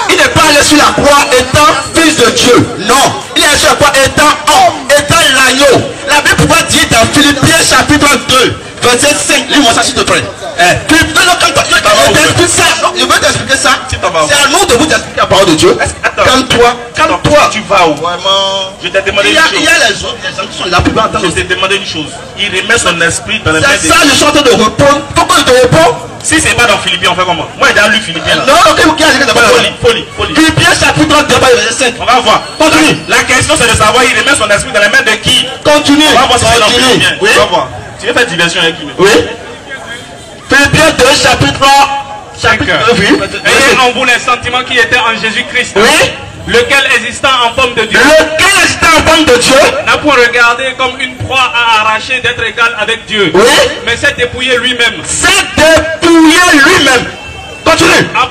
Il n'est pas allé sur la croix étant fils de Dieu. Non. Il est allé sur la croix étant homme, étant l'agneau. La Bible pourrait dire dans Philippiens chapitre 2, verset 5. Lis-moi ça s'il te plaît. Je veux t'expliquer ça. C'est à nous de vous expliquer la parole de Dieu. Calme-toi. Tu vas où? Vraiment. Je t'ai demandé une chose. Il y a les gens qui sont là pour entendre. Je t'ai demandé une chose. Il remet son esprit dans les mains de Dieu. C'est ça, je suis en train de répondre. Pourquoi je te réponds? Si c'est pas dans Philippiens, on fait comment? Moi, j'ai déjà lu Philippiens là. Non, ok, qui a dit que Folie. Philippiens chapitre 2, verset 5. On va voir. Continue. La question c'est de savoir, il remet son esprit dans les mains de qui? Continue. On va voir si c'est dans Philippiens. Oui. On va voir. Tu veux faire diversion avec qui? Oui. Philippiens 2, chapitre 2, oui. Ayez en vous les sentiments qui étaient en Jésus-Christ. Oui. Lequel existant en forme de Dieu. Lequel existant en forme de Dieu. N'a point regardé comme une proie à arracher d'être égal avec Dieu. Oui. Mais s'est dépouillé lui-même. S'est dépouillé lui-même. Continue. En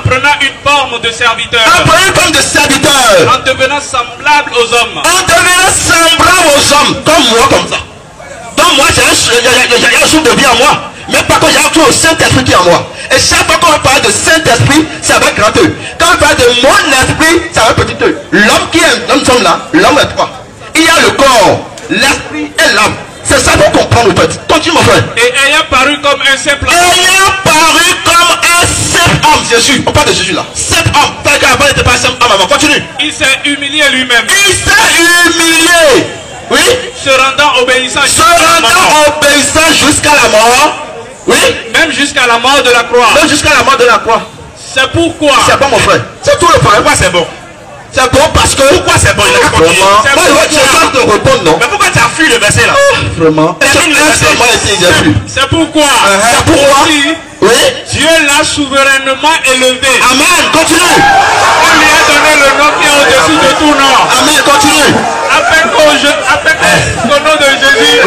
prenant une forme de serviteur. En prenant une forme de serviteur. En devenant semblable aux hommes. En devenant semblable aux hommes. Comme moi, comme ça. Donc moi, j'ai un souffle de vie en moi. Mais par contre, j'ai un Saint-Esprit qui est en moi. Et chaque fois qu'on va parler de Saint-Esprit, c'est avec grand E. Quand on parle de mon esprit, c'est avec petit E. L'homme qui est, nous sommes là, l'homme est trois. Il y a le corps, l'esprit et l'âme. C'est ça pour comprendre le fait. Continue mon frère. Et ayant paru comme un simple homme. Ayant paru comme un simple homme. Jésus, on parle de Jésus là. Simple homme. Parce qu'avant, il n'était pas un simple homme avant. Continue. Il s'est humilié lui-même. Il s'est humilié. Oui. Se rendant obéissant jusqu'à la mort. Oui. Même jusqu'à la mort de la croix. Même jusqu'à la mort de la croix. C'est pourquoi. C'est bon mon frère. C'est tout le frère. Pourquoi c'est bon? C'est bon parce que. Pourquoi c'est bon? Il a continué. Moi je vais te répondre non. Mais pourquoi tu as fui le verset là? Vraiment. C'est pourquoi. C'est pourquoi. Oui. Dieu l'a souverainement élevé. Amen. Continue. On lui a donné le nom qui est au-dessus de tout nom. Amen. Continue. Afin qu'au nom de Jésus,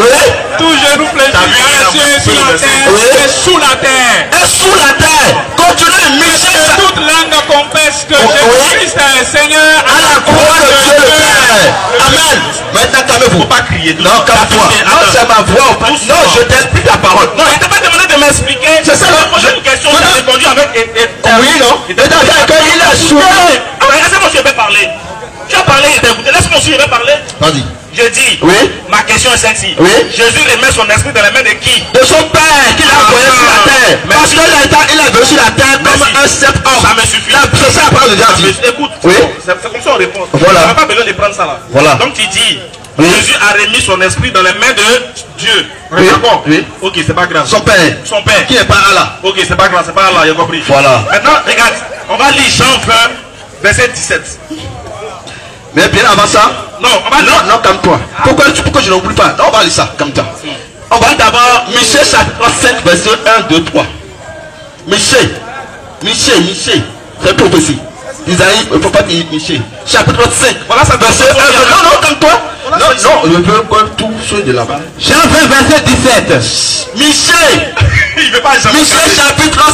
tout genou fléchit dans les cieux et sur la terre et sous la terre. Et sous la terre. Continue. Michel. Toute langue confesse que Jésus-Christ est Seigneur à la croix de Dieu le Père. Amen. Maintenant, calmez-vous. Faut pas crier. Non, calme-toi. Non, c'est ma voix. Non, je t'explique la parole. Non, il t'a pas demandé de m'expliquer. C'est ça. J'ai une question, j'ai répondu avec. Oui, non. Il a soulevé. Laisse-moi, je vais parler. Tu as parlé, il t'a écouté. Laisse-moi, je vais parler. Vas-y. Je dis, ma question est celle-ci. Jésus remet son esprit dans les mains de qui? De son Père qu'il a envoyé sur la terre. Parce qu'il a venu sur la terre comme un simple homme. Ça me suffit. C'est ça la parole de Dieu. Écoute, c'est comme ça on répond. Voilà. On n'a pas besoin de prendre ça là. Voilà. Donc tu dis, Jésus a remis son esprit dans les mains de Dieu. Oui. D'accord? Oui. Ok, c'est pas grave. Son Père. Son Père. Qui n'est pas Allah. Ok, c'est pas grave, c'est pas Allah, il a compris. Voilà. Maintenant, regarde, on va lire Jean 20, verset 17. Mais bien avant ça. Non, on va lire. Non, calme-toi. Pourquoi je n'oublie pas? Non, on va lire ça, comme ça. On va d'abord Michée chapitre 5, verset 1, 2, 3. Michée. C'est prophétie. Isaïe, il ne faut pas dire Michée. Chapitre 5. Voilà ça, verset 1. Non, calme-toi. Non, je veux que tout soit de là-bas. Jean 20, verset 17. Michée. Il ne veut pas jamais. Michée chapitre 5.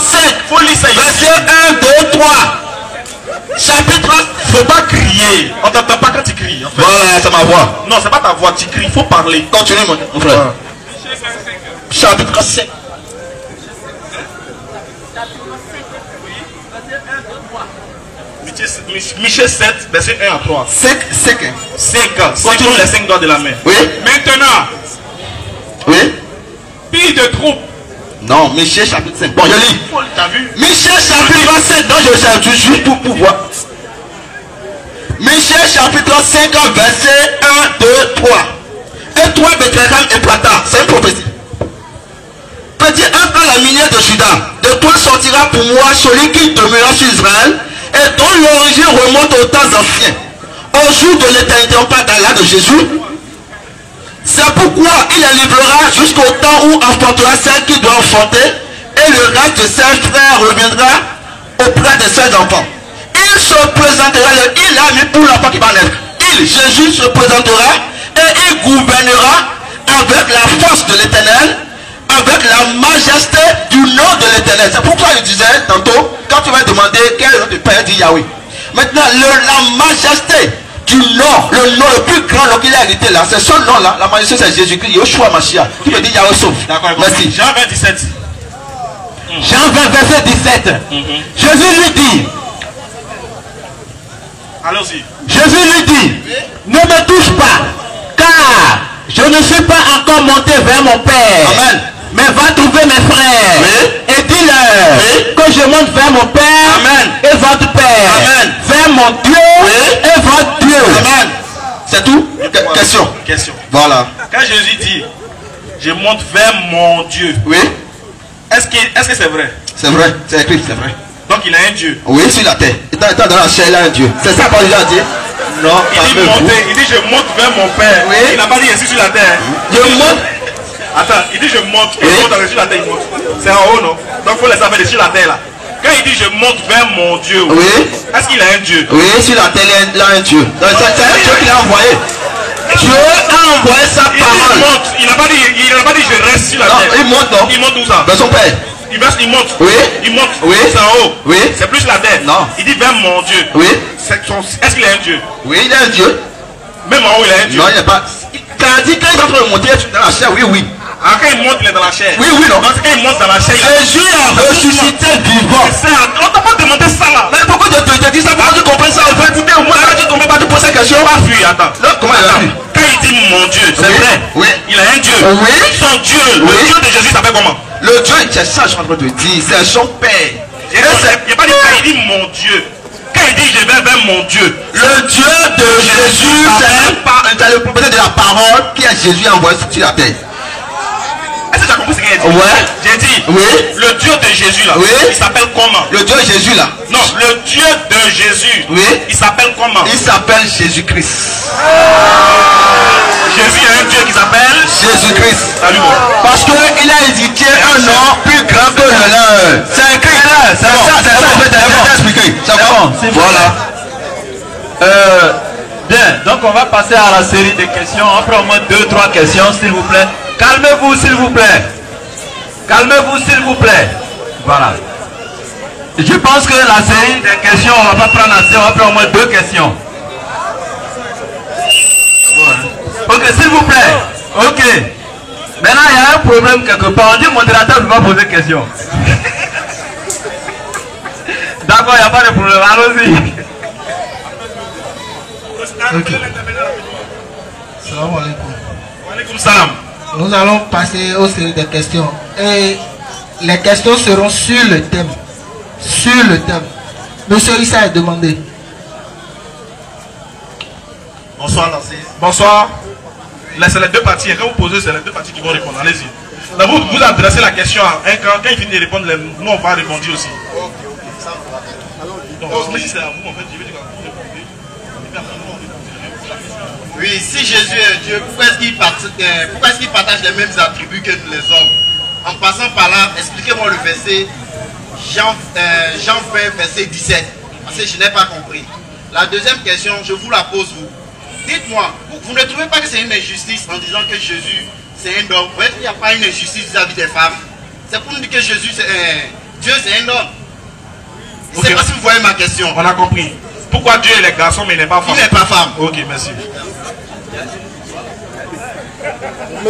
Faut lire ça. Verset 1, 2, 3. Chapitre. Faut pas crier. On t'entend pas quand tu cries. En fait. Voilà, c'est ma voix. Non, c'est pas ta voix, tu cries, il faut parler. Continue, mon frère. Chapitre 5. Michée 7, verset 1 à 3. 5. Continue les 5 doigts de la main. Oui. Maintenant, Oui. fille de troupe. Non, Michée chapitre 5. Bon, je lis. T'as vu? Michée chapitre 5. Non, je cherche juste pour pouvoir. Michée chapitre 5, verset 1, 2, 3. Et toi, Bethléem éclata. C'est une prophétie. Petit entre la minière de Juda. De toi sortira pour moi celui qui demeurera sur Israël et dont l'origine remonte aux temps anciens. Au jour de l'éternité, on parle d'Allah de Jésus. C'est pourquoi il les livrera jusqu'au temps où enfantera celle qui doit enfanter et le reste de ses frères reviendra auprès de ses enfants. Il se présentera, il a mis pour l'enfant qui va naître. Jésus se présentera et il gouvernera avec la force de l'éternel, avec la majesté du nom de l'éternel. C'est pourquoi il disait tantôt, quand tu vas demander quel est notre Père, dit Yahweh. Maintenant, la majesté du nom, le nom le plus grand nom qu'il a hérité là, c'est son nom là, la majesté c'est Jésus-Christ, Yoshua Mashiach, qui veut dire Yahweh sauve. D'accord, merci. Jean 20, 17. Jean 20, verset 17. Jésus lui dit, Allons-y. Jésus lui dit, ne me touche pas, car je ne suis pas encore monté vers mon Père. Amen. Mais va trouver mes frères. Oui. Et dis-leur que je monte vers mon Père. Amen. Et votre Père. Amen. Vers mon Dieu. Oui. Et votre Dieu. Amen. C'est tout? Question. Question. Voilà. Quand Jésus dit, je monte vers mon Dieu, Oui. est-ce que c'est vrai? C'est vrai. C'est écrit, c'est vrai. Donc il a un Dieu. Oui, sur la terre. Étant dans la chair, il a un Dieu. C'est ça qu'on lui a dit. Non, Il dit calmez-vous. monter, il dit je monte vers mon Père. Oui. Il n'a pas dit ici sur la terre. Je monte. Attends, il dit je monte. Oui. Il monte sur la terre, il monte. C'est en haut, non? Donc il faut les savoir sur la terre là. Quand il dit je monte vers mon Dieu, Oui. est-ce qu'il a un Dieu? Oui, sur la terre, il a un Dieu. Donc, c'est un Dieu qu'il a envoyé. Dieu a envoyé sa Il dit parole. monte. Il n'a pas dit je reste sur la Non, terre. il monte, non? Il monte où ça? Vers son Père. Il monte. Oui. Il monte. Oui. C'est en haut. Oui. C'est plus la terre. Non. Il dit vers mon Dieu. Oui. Est-ce qu'il a un Dieu? Oui, il a un Dieu. Même en haut, il a un Dieu. Non, il n'y a pas. Quand il est en train de monter dans la chair, oui, oui. Ah, quand il monte, il est dans la chair. Oui, oui, non. Donc quand il monte dans la chair, Jésus a ressuscité vivant. On t'a pas demandé ça là. Mais pourquoi tu te dis ça? Pourquoi tu comprends ça? Au moins, tu ne comprends pas, tu poses cette question. Pas fui, attends. Non, comment il a vu? Quand il dit mon Dieu, c'est Oui. vrai. Oui. Il a un Dieu. Oui. Son Dieu, Oui. le Dieu de Jésus s'appelle comment? Le Dieu, c'est ça, je suis en train de te dire. C'est son Père. Il n'a pas dit quand il dit mon Dieu. Quand il dit je vais vers mon Dieu, Le Dieu de Jésus, c'est le prophète de la parole qui a Jésus envoyé sur la terre. est-ce que tu as compris ce qu'il a dit? Ouais. J'ai dit, Oui. le Dieu de Jésus là, Oui. il s'appelle comment? Le Dieu de Jésus là, Non, le Dieu de Jésus, Oui. il s'appelle comment? il s'appelle Jésus-Christ. Jésus a un Dieu qui s'appelle Jésus-Christ. Salut moi. Parce qu'il a édité un nom plus grand que le leur. C'est écrit. C'est ça, c'est ça. Je vais t'expliquer. C'est bon. Voilà. Bien, donc on va passer à la série de questions. On prend au moins 2-3 questions, s'il vous plaît. Calmez-vous, s'il vous plaît. Calmez-vous, s'il vous plaît. Voilà. Je pense que la série de questions, on va pas prendre assez, on va prendre au moins 2 questions. Ok, s'il vous plaît. Ok. Maintenant, il y a un problème quelque part. On dit modérateur ne va pas poser question. D'accord, il n'y a pas de problème. Allons-y. Ok. Salam alaikum. Wa alaykoum salam. Nous allons passer aux séries de questions. Et les questions seront sur le thème. Sur le thème. Monsieur Issa est demandé. Bonsoir, Nancy. Bonsoir. Là, c'est les deux parties. Quand vous posez, c'est les deux parties qui vont répondre. Allez-y. Là, vous adressez la question à un quand il finit de répondre, nous, on va répondre aussi. Donc, mais si c'est à vous, en fait, je vais dire à vous répondre. Oui, si Jésus est Dieu, pourquoi est-ce qu'il partage les mêmes attributs que les hommes? En passant par là, expliquez-moi le verset Jean 20, verset 17. Parce que je n'ai pas compris. La deuxième question, je vous la pose vous. Dites-moi, vous ne trouvez pas que c'est une injustice en disant que Jésus c'est un homme? Vous voyez qu'il n'y a pas une injustice vis-à-vis des femmes? C'est pour nous dire que Jésus Dieu c'est un homme. Je ne sais pas si vous voyez ma question. On a compris. Pourquoi Dieu est les garçons mais il n'est pas femme? Il n'est pas femme. Ok, merci.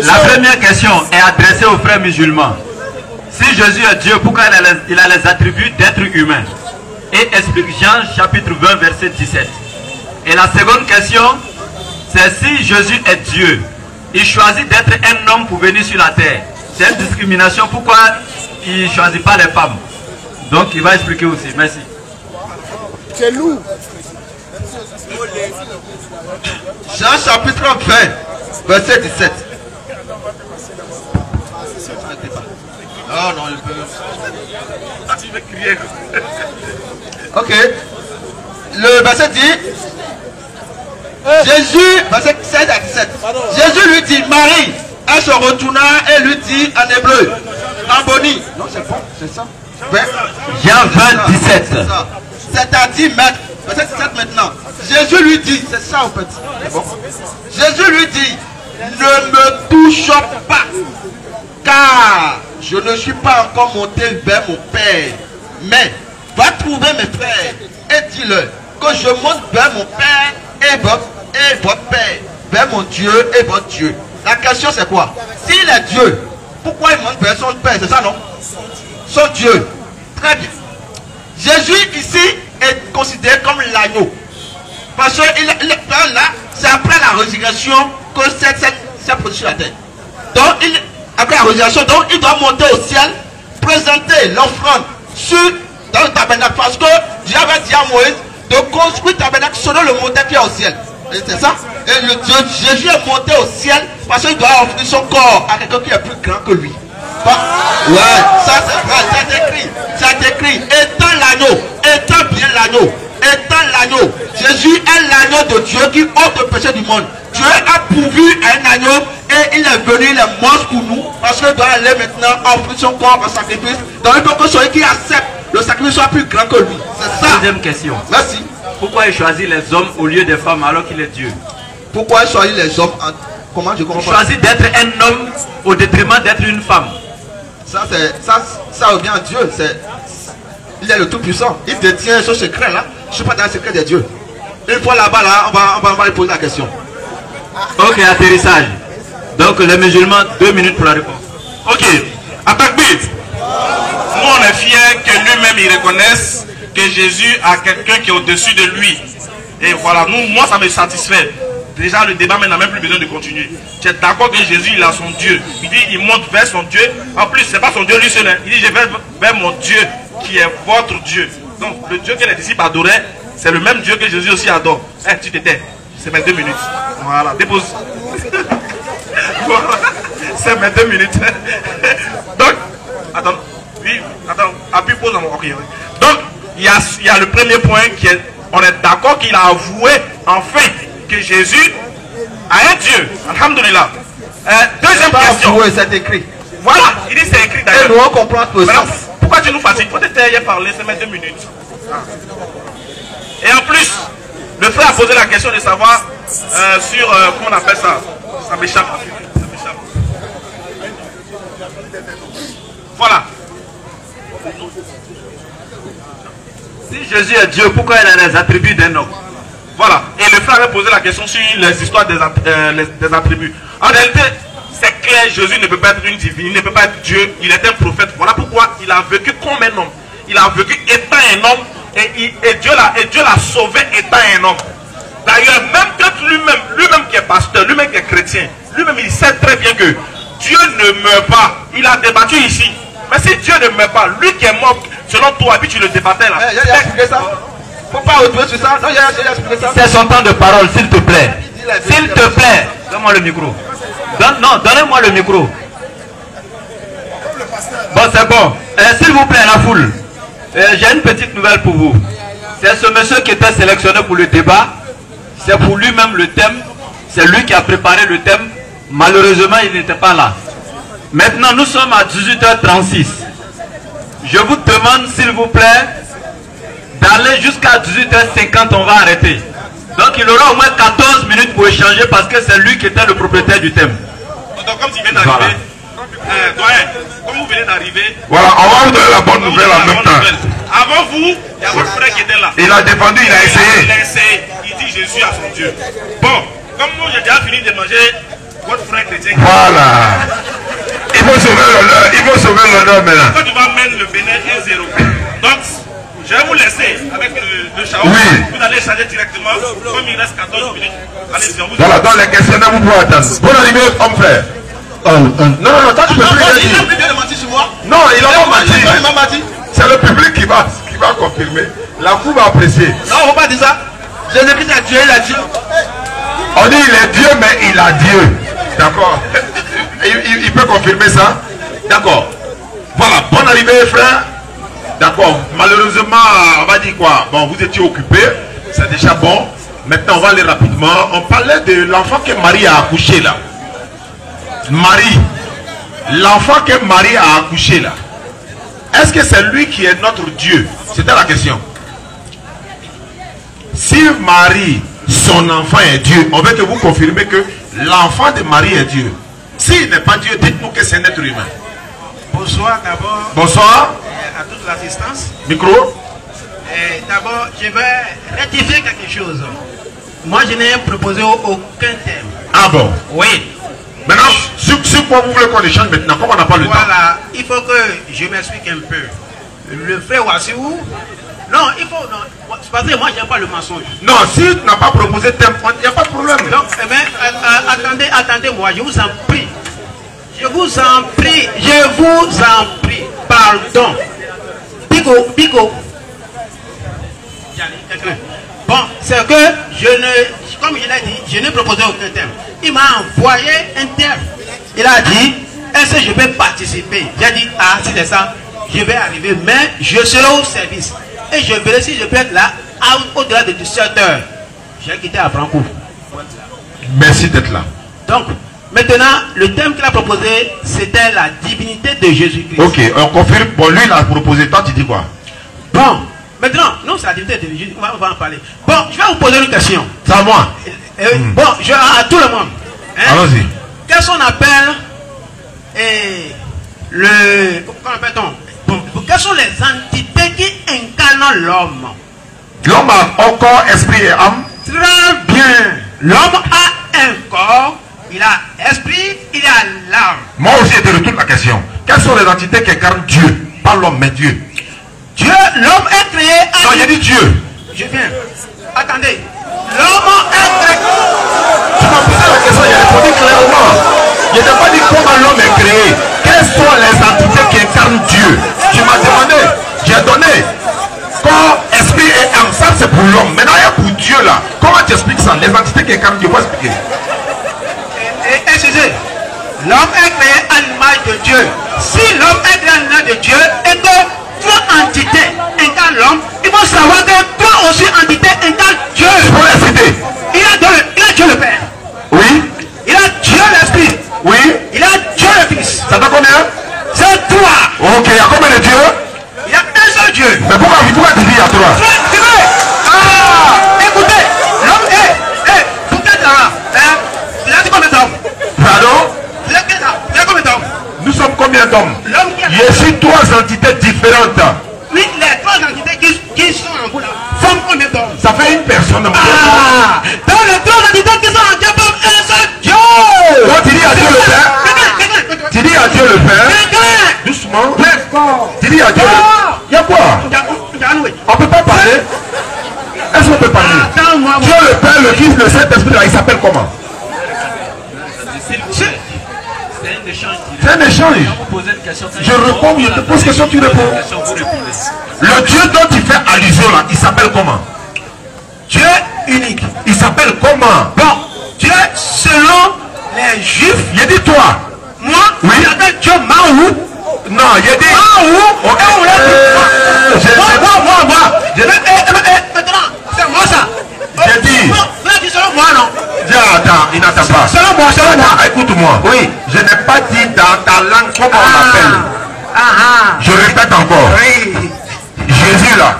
La première question est adressée aux frères musulmans. Si Jésus est Dieu, pourquoi il a les attributs d'être humain? Et explique Jean chapitre 20 verset 17. Et la seconde question, c'est si Jésus est Dieu, il choisit d'être un homme pour venir sur la terre. C'est une discrimination, pourquoi il ne choisit pas les femmes? Donc il va expliquer aussi. Merci. C'est lourd. Jean chapitre 20, verset 17. Non, non, il peut. Tu veux crier. Ok. Le verset dit, Jésus, verset 16 à 17. Jésus lui dit, Marie, elle se retourna et lui dit en hébreu, Rabboni. Non, c'est bon, c'est ça. Jean 20, 17. C'est-à-dire, verset 17 maintenant. Jésus lui dit, c'est ça en fait. C'est bon. Jésus lui dit, ne me touche pas, car je ne suis pas encore monté vers mon Père. Mais va trouver mes frères et dis-leur que je monte vers mon Père et votre Père, vers mon Dieu et votre Dieu. La question c'est quoi? S'il est Dieu, pourquoi il monte vers son Père? C'est ça, non? Son Dieu. Très bien. Jésus ici est considéré comme l'agneau. Parce que là, c'est après la résurrection que c'est produit sur la terre. Donc, après la résurrection, donc, il doit monter au ciel, présenter l'offrande dans le tabernacle. Parce que Dieu avait dit à Moïse de construire le tabernacle selon le modèle qui est au ciel. C'est ça? Et Jésus est monté au ciel parce qu'il doit offrir son corps à quelqu'un qui est plus grand que lui. Ouais, ça c'est vrai, c'est écrit. Étant l'agneau, étant bien l'agneau, étant l'agneau. Jésus est l'agneau de Dieu qui ôte le péché du monde. Dieu a pourvu un agneau et il est venu, il est mort pour nous parce qu'il doit aller maintenant offrir son corps en sacrifice. Donc il faut que celui qui accepte le sacrifice soit plus grand que lui. C'est ça. Deuxième question. Merci. Pourquoi il choisit les hommes au lieu des femmes alors qu'il est Dieu? Pourquoi il choisit les hommes Comment je comprends? Il choisit d'être un homme au détriment d'être une femme. Ça revient à Dieu. Il est le Tout-Puissant. Il détient ce secret là. Je ne suis pas dans le secret de Dieu. Une fois là-bas, là, on va lui poser la question. Ok, atterrissage. Donc les musulmans, 2 minutes pour la réponse. Ok, attaque bite. Nous on est fiers que lui-même il reconnaisse que Jésus a quelqu'un qui est au-dessus de lui. Et voilà, moi ça me satisfait. Déjà le débat n'a même plus besoin de continuer. Tu es d'accord que Jésus il a son Dieu. Il dit il monte vers son Dieu. En plus c'est pas son Dieu lui seul. Il dit je vais vers mon Dieu qui est votre Dieu. Donc le Dieu que les disciples adoraient, c'est le même Dieu que Jésus aussi adore. Tu t'étais. C'est mes 2 minutes. Voilà, dépose. Voilà. C'est mes 2 minutes. Donc, attends. Oui, attends. Appuie pause dans mon. Ok. Donc, il y a le premier point qui est. On est d'accord qu'il a avoué enfin que Jésus a un Dieu. Alhamdulillah. Deuxième question. Oui, c'est écrit. Voilà, il dit c'est écrit d'ailleurs. Et nous on comprend tout ça. Pourquoi tu nous fatigues? Faut t'aider parler, c'est mes 2 minutes. Et en plus, le frère a posé la question de savoir sur, comment on appelle ça? Ça m'échappe. Voilà. Si Jésus est Dieu, pourquoi il a les attributs d'un homme? Voilà. Et le frère a posé la question sur les histoires des attributs. En réalité, c'est clair, Jésus ne peut pas être une divine, il ne peut pas être Dieu, il est un prophète. Voilà pourquoi il a vécu comme un homme. Il a vécu étant un homme et Dieu l'a sauvé étant un homme. D'ailleurs, même quand lui-même qui est pasteur, lui-même qui est chrétien, lui-même il sait très bien que Dieu ne meurt pas. Il a débattu ici. Mais si Dieu ne meurt pas, lui qui est mort, selon toi, puis tu le débattais là. Il a expliqué ça. Faut pas retourner sur ça. Non, il a expliqué ça. C'est son temps de parole, s'il te plaît. S'il te plaît, donne-moi le micro. Non, donnez-moi le micro. Bon, c'est bon. S'il vous plaît, la foule. J'ai une petite nouvelle pour vous. C'est ce monsieur qui était sélectionné pour le débat. C'est pour lui-même le thème. C'est lui qui a préparé le thème. Malheureusement, il n'était pas là. Maintenant, nous sommes à 18h36. Je vous demande, s'il vous plaît, d'aller jusqu'à 18h50. On va arrêter. Donc, il aura au moins 14 minutes pour échanger parce que c'est lui qui était le propriétaire du thème. Donc, comme tu viens d'arriver, comme vous venez d'arriver, voilà, on va vous donner la bonne nouvelle en même temps. Avant vous, il y a votre frère qui était là. Il a défendu, il a essayé. Il a essayé. Il dit Jésus a son Dieu. Bon, comme moi j'ai déjà fini de manger, votre frère chrétien. Voilà. Il faut sauver l'honneur. Il faut sauver l'honneur maintenant. Quand tu vas mettre le Bénin 1-0. Donc, je vais vous laisser avec le chaos. Oui. Vous allez changer directement. Comme il reste 14 minutes. Allez-y, on vous. Voilà, dans les questionnaires, vous pouvez attendre. Bonne arrivée, homme frère. Non, toi tu peux plus dire. Il a plus bien menti sur moi. Non, il a pas menti. C'est le public qui va confirmer. La foule va apprécier. Non, on ne va pas dire ça. Jésus-Christ a Dieu, il a Dieu. On dit il est Dieu, mais il a Dieu. D'accord. Il peut confirmer ça. D'accord. Voilà, bonne arrivée, frère. D'accord. Malheureusement, on va dire quoi? Bon, vous étiez occupé. C'est déjà bon. Maintenant, on va aller rapidement. On parlait de l'enfant que Marie a accouché là. Marie. L'enfant que Marie a accouché là. Est-ce que c'est lui qui est notre Dieu? C'était la question. Si Marie, son enfant est Dieu, on veut que vous confirmez que l'enfant de Marie est Dieu. S'il n'est pas Dieu, dites-nous que c'est un être humain. Bonsoir d'abord. Bonsoir. À toute l'assistance. Micro. D'abord, je vais rectifier quelque chose. Moi, je n'ai proposé aucun thème. Ah bon? Oui. Maintenant, sur quoi vous voulez qu'on échange maintenant? Comme on n'a pas le temps. Voilà, il faut que je m'explique un peu. Le frère Wassiou, non, il faut, non, c'est parce que moi, j'aime pas le mensonge. Non, si tu n'as pas proposé thème, il n'y a pas de problème. Donc, mais, attendez-moi, je vous en prie. Je vous en prie, pardon. Pico. Bon, c'est que comme je l'ai dit, je n'ai proposé aucun thème. Il m'a envoyé un thème. Il a dit, est-ce que je vais participer? J'ai dit, ah, si c'est ça, je vais arriver, mais je serai au service. Et je verrai si je peux être là au-delà de 17h. J'ai quitté à Franco. Merci d'être là. Donc, maintenant, le thème qu'il a proposé, c'était la divinité de Jésus-Christ. Ok, on confirme. Bon, lui, il a proposé. Toi, tu dis quoi? Bon, maintenant, non, c'est la divinité de Jésus. On va en parler. Bon, je vais vous poser une question. C'est à moi. Bon, à tout le monde. Hein? Allons-y. Qu'est-ce qu'on appelle comment appelle-t-on? Bon, quelles sont les entités qui incarnent l'homme? L'homme a un corps, esprit et âme. Très bien. L'homme a un corps, il a esprit, il a l'âme. Moi aussi, je te retourne la question. Quelles sont les entités qui incarnent Dieu? Pas l'homme, mais Dieu. Dieu, l'homme est créé à... Non, j'ai dit Dieu. Je viens. Attendez. L'homme est créé... Tu m'as posé la question, j'ai répondu clairement. Je n'ai pas dit comment l'homme est créé. Quelles sont les entités qui incarnent Dieu? Tu m'as demandé. J'ai donné. Corps, esprit et âme. Ça, c'est pour l'homme. Maintenant, il y a pour Dieu là. Comment tu expliques ça? Les entités qui incarnent Dieu, faut expliquer. Excusez. L'homme est créé à l'image de Dieu. Si l'homme est créé à l'image de Dieu et que toi, entité, incarne l'homme, il faut savoir que toi aussi, entité, incarne Dieu. Il faut les citer. Il a Dieu le Père. Oui. Il a Dieu l'Esprit. Oui. Il a Dieu le Fils. Ça fait combien? C'est toi. Ok, il y a combien de dieux? Il y a un seul Dieu. Mais pourquoi tu dis il y a trois? Écoutez, l'homme est, vous êtes là. Il a dit combien d'hommes? Pardon? Il a combien d'hommes? Nous sommes combien d'hommes? Je suis trois entités différentes. Oui, les trois entités qui sont en vous là, forment combien d'hommes? Ça fait une personne. Dans les trois entités qui sont en Dieu, forment un seul Dieu. Toi, tu dis à Dieu le Père. Tu dis à Dieu le Père. Doucement. Tu dis à Dieu le Père. Il y a quoi? On ne peut pas parler. Est-ce qu'on peut parler? Dieu le Père, le Fils, le Saint-Esprit, là, il s'appelle comment? C'est un échange. Je réponds, je te pose question, tu réponds. Le Dieu dont tu fais allusion là, il s'appelle comment? Dieu unique. Il s'appelle comment? Bon, Dieu selon les Juifs. Il dit toi. Moi, oui. Il appelle Dieu Mahou. Non, il dit Mahou. Ok. Moi. Maintenant, c'est moi ça. J'ai dit. C'est selon moi, non? Attends, il n'attend pas. Selon moi. Écoute-moi. Oui. Je n'ai pas dit dans ta langue comment on l'appelle. Je répète encore. Oui. Jésus là,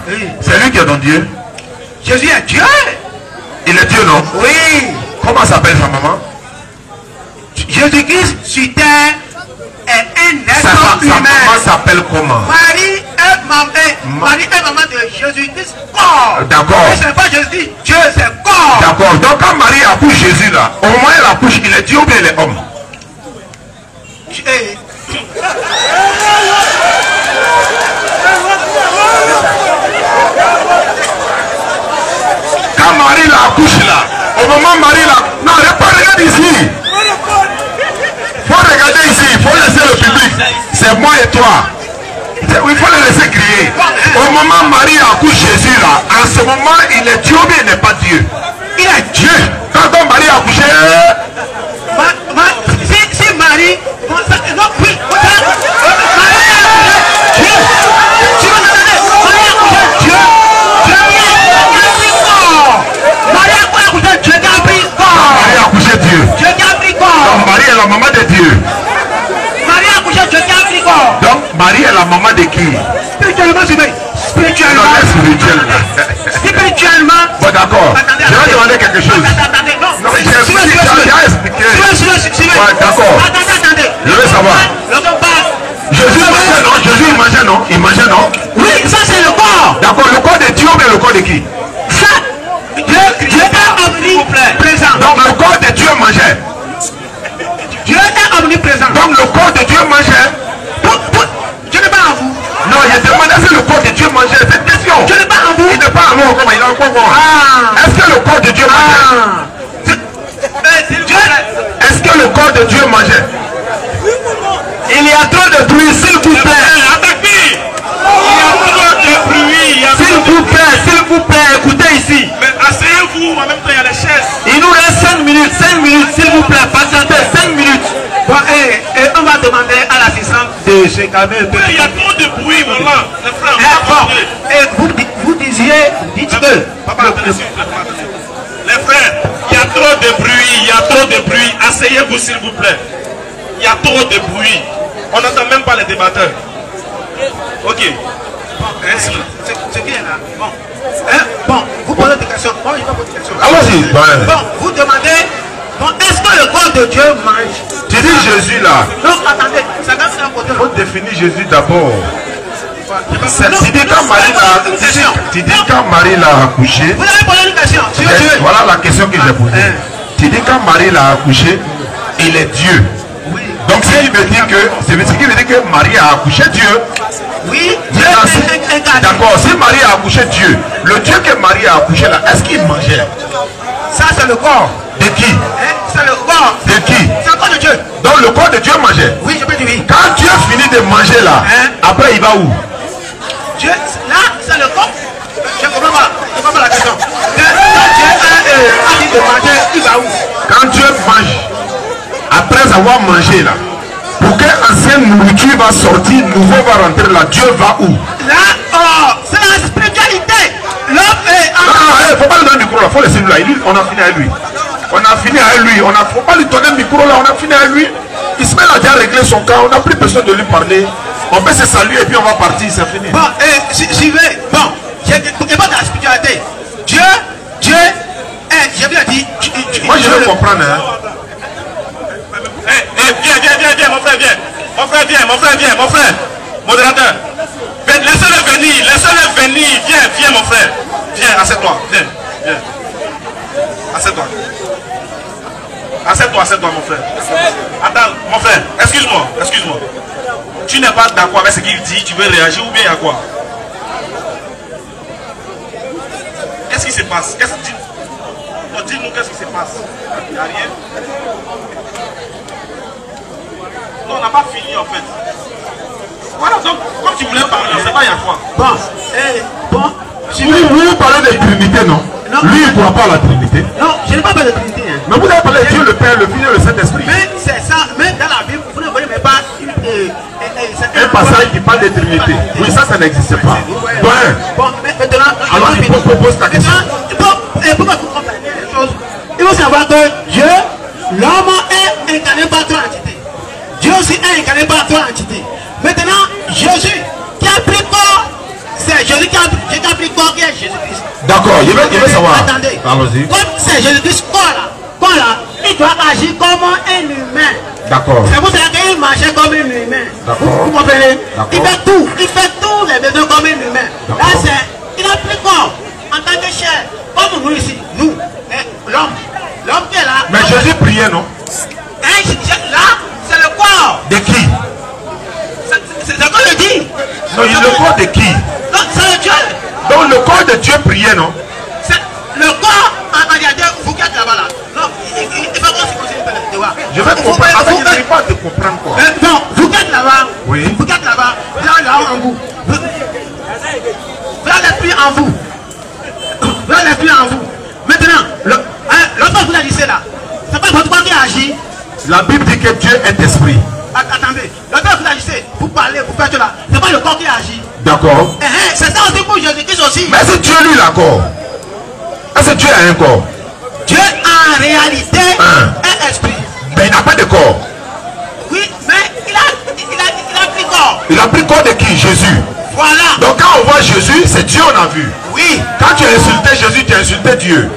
c'est lui qui est ton Dieu. Jésus est Dieu. Il est Dieu, non? Oui. Comment s'appelle sa maman? Jésus-Christ sur terre est un être humain. Sa maman s'appelle comment? Marie est maman de Jésus-Christ corps. D'accord. Mais c'est pas Jésus, Dieu c'est corps. D'accord. Donc quand Marie accouche Jésus là, au moment où elle accouche, il est Dieu ou bien il est homme? Quand Marie la accouche là, au moment où Marie la... Non, regarde ici. Faut regarder ici, il faut laisser le public. C'est moi et toi. Il faut le laisser crier. Au moment où Marie accouche Jésus là, en ce moment il est Dieu ou bien il n'est pas Dieu? Il est Dieu. Quand Marie a accouché... Si Marie... Non, oui. Marie est la maman de Dieu. Marie a accouché Dieu qui a pris corps. Donc Marie est la maman de qui? Spirituellement, c'est vrai. Spirituellement. Spirituellement. Bon d'accord. Je vais demander quelque chose. Non, j'ai expliqué. D'accord. Attendez. Je veux savoir. Jésus mangeait non? Il mangeait non? Oui, ça c'est le corps. D'accord, le corps de Dieu de qui? Dieu est omniprésent. Donc le corps de Dieu mangeait. Dieu est omniprésent. Donc le corps de Dieu mangeait. Je n'ai pas à vous. Non, il demandé si le corps de Dieu mangeait. Cette question. Je n'ai pas à vous. Il n'est pas à moi, comment il a encore moi. Est-ce que le corps de Dieu mangeait? Est-ce que le corps de Dieu mangeait? Il y a trop de bruit, s'il vous plaît. S'il vous plaît, écoutez ici. Mais asseyez-vous, en même temps il y a les chaises. Il nous reste 5 minutes, s'il vous plaît, patientez, 5 minutes. Bon, et on va demander à l'assistante de se calmer. Il y a trop de bruit, voilà. Les frères, bon, et vous disiez, dites que. Papa, attendez, s'il vous plaît, papa, attendez. Les frères, il y a trop de bruit, il y a trop de bruit. Asseyez-vous, s'il vous plaît. Il y a trop de bruit. On n'entend même pas les débatteurs. Ok. C'est bien là. Bon. Bon, vous posez des questions. Bon, je vais poser des questions. Allons-y. Bon, vous demandez, bon, est-ce que le corps de Dieu mange? Tu dis Jésus là. Non, attendez, ça va sur un côté. Il faut définir Jésus d'abord. Tu dis quand Marie l'a accouché. Vous avez posé une question. Voilà la question que j'ai posée. Tu dis quand Marie l'a accouché, il est Dieu. Donc ce qui veut dire que Marie a accouché Dieu. Oui, d'accord, si Marie a accouché Dieu, le Dieu que Marie a accouché là, est-ce qu'il mangeait? Ça c'est le corps. De qui? C'est le corps. De qui? C'est le corps de Dieu. Donc le corps de Dieu mangeait? Oui, je peux dire oui. Quand Dieu finit de manger là, après il va où? Dieu, là, c'est le corps. Je ne comprends pas la question. Quand Dieu a dit de manger, il va où? Quand Dieu mange, après avoir mangé là, pour quelle ancienne nourriture va sortir, nouveau va rentrer là, Dieu va où? Là, oh, c'est la spiritualité. L'homme est... Non, il ne faut pas lui donner le micro là, il faut laisser lui là, on a fini avec lui. On a fini avec lui, il ne faut pas lui donner le micro là, on a fini avec lui. Ismaël a déjà réglé son cas, on n'a plus besoin de lui parler. On peut se saluer et puis on va partir, c'est fini. Bon, j'y vais. Bon, je ne pas de la spiritualité. Dieu, je viens dire... Moi je veux comprendre, hein. Viens, mon frère, viens. Mon frère. Modérateur. Laissez-le venir. Viens, mon frère. Viens, assieds-toi. Viens. Assieds-toi, mon frère. Attends, mon frère, excuse-moi. Tu n'es pas d'accord avec ce qu'il dit, tu veux réagir ou bien il y a quoi? Qu'est-ce qui se passe? Dis-nous qu'est-ce qui se passe. Il n'y a rien. Non, on n'a pas fini en fait. Voilà, donc, comme tu voulais parler, c'est pas il y a quoi. Bon, vous parlez de Trinité, non? Lui, il ne pourra pas la Trinité. Non, je n'ai pas parlé de Trinité. Hein. Mais vous avez parlé de Dieu, le Père, le Fils et le Saint-Esprit. Mais c'est ça, même dans la Bible, vous ne voyez même pas un passage qui parle de Trinité. Oui, ça n'existe pas. Bon, maintenant, alors il propose ta question. Pour que vous compreniez les choses, il faut savoir que Dieu, l'homme est incarné par trois entités. Dieu aussi est incarné par trois entités. Maintenant, Jésus qui a pris corps, c'est Jésus qui a pris corps qui est Jésus-Christ. D'accord, il veut savoir. Attendez. Allons-y. Comme c'est Jésus-Christ, corps là, il doit agir comme un humain. D'accord. C'est pour ça qu'il marchait comme un humain. Vous comprenez? Il fait tous les besoins comme un humain. Là, il a pris corps en tant que chair, comme nous ici, nous, l'homme qui est là. Mais Jésus priait, non? Là, c'est le corps. De qui? C'est ce qu'on le dit. Non, le corps de qui? Non, c'est le Dieu. Donc le corps de Dieu priait, non? Le corps, il y a deux, vous qui êtes là-bas là. Non, il faut qu'on se considère de devoir. Je vais comprendre. Attends, je n'arrive pas à te comprendre quoi. Non, vous qui êtes là-bas. Oui. Vous qui êtes là-bas, vous avez là en vous. Vous avez l'esprit en vous. Vous avez l'esprit en vous. Maintenant, l'autre vous a dit c'est là. C'est pas votre corps qui agit. La Bible dit que Dieu est esprit. Attendez, l'autre vous agissez, vous parlez, vous faites là. C'est pas le corps qui agit. D'accord. C'est ça aussi pour Jésus-Christ aussi. Mais c'est Dieu lui l'accord. Est-ce que Dieu a un corps? Dieu en réalité est esprit. Mais il n'a pas de corps. Oui, mais il a pris corps. Il a pris corps de qui? Jésus. Voilà. Donc quand on voit Jésus, c'est Dieu on a vu. Oui. Quand tu as insulté Jésus, tu as insulté Dieu.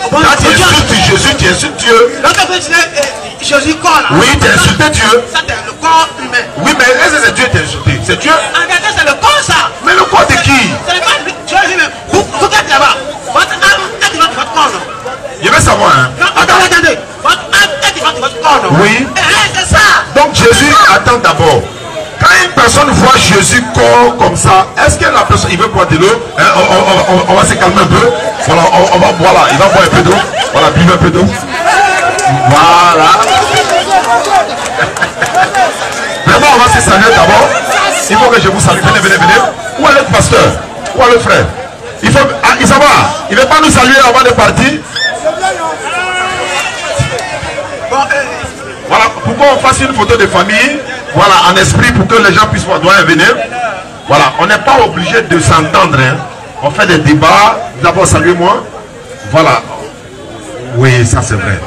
Quand tu insultes Jésus, tu insultes Dieu. Jésus corps là. Oui, tu as insulté Dieu. Ça c'est le corps humain. Oui, mais est-ce que c'est Dieu qui t'a insulté? C'est Dieu. En réalité, c'est le corps ça. Mais le corps de qui? C'est le corps de Dieu lui-même. Vous regardez là-bas. Votre âme est devant votre corps. Je veux savoir, hein. Attendez. Votre âme est devant votre corps. Oui. C'est ça. Donc Jésus attend d'abord. Quand une personne voit Jésus corps comme ça, est-ce que la personne, il veut boire de l'eau? Hein, on va se calmer un peu. Voilà, on va boire là. Il va boire un peu d'eau. Voilà, buvez un peu d'eau. Voilà. Vraiment, on va se saluer d'abord. Il faut que je vous salue. Venez. Où est le pasteur? Où est le frère? Il faut. Ah, il ne veut pas nous saluer avant de partir. Voilà, pourquoi on fasse une photo de famille? Voilà, en esprit pour que les gens puissent voir. Doyen, venir. Voilà, on n'est pas obligé de s'entendre. Hein. On fait des débats. D'abord, saluez-moi. Voilà. Oui, ça c'est vrai.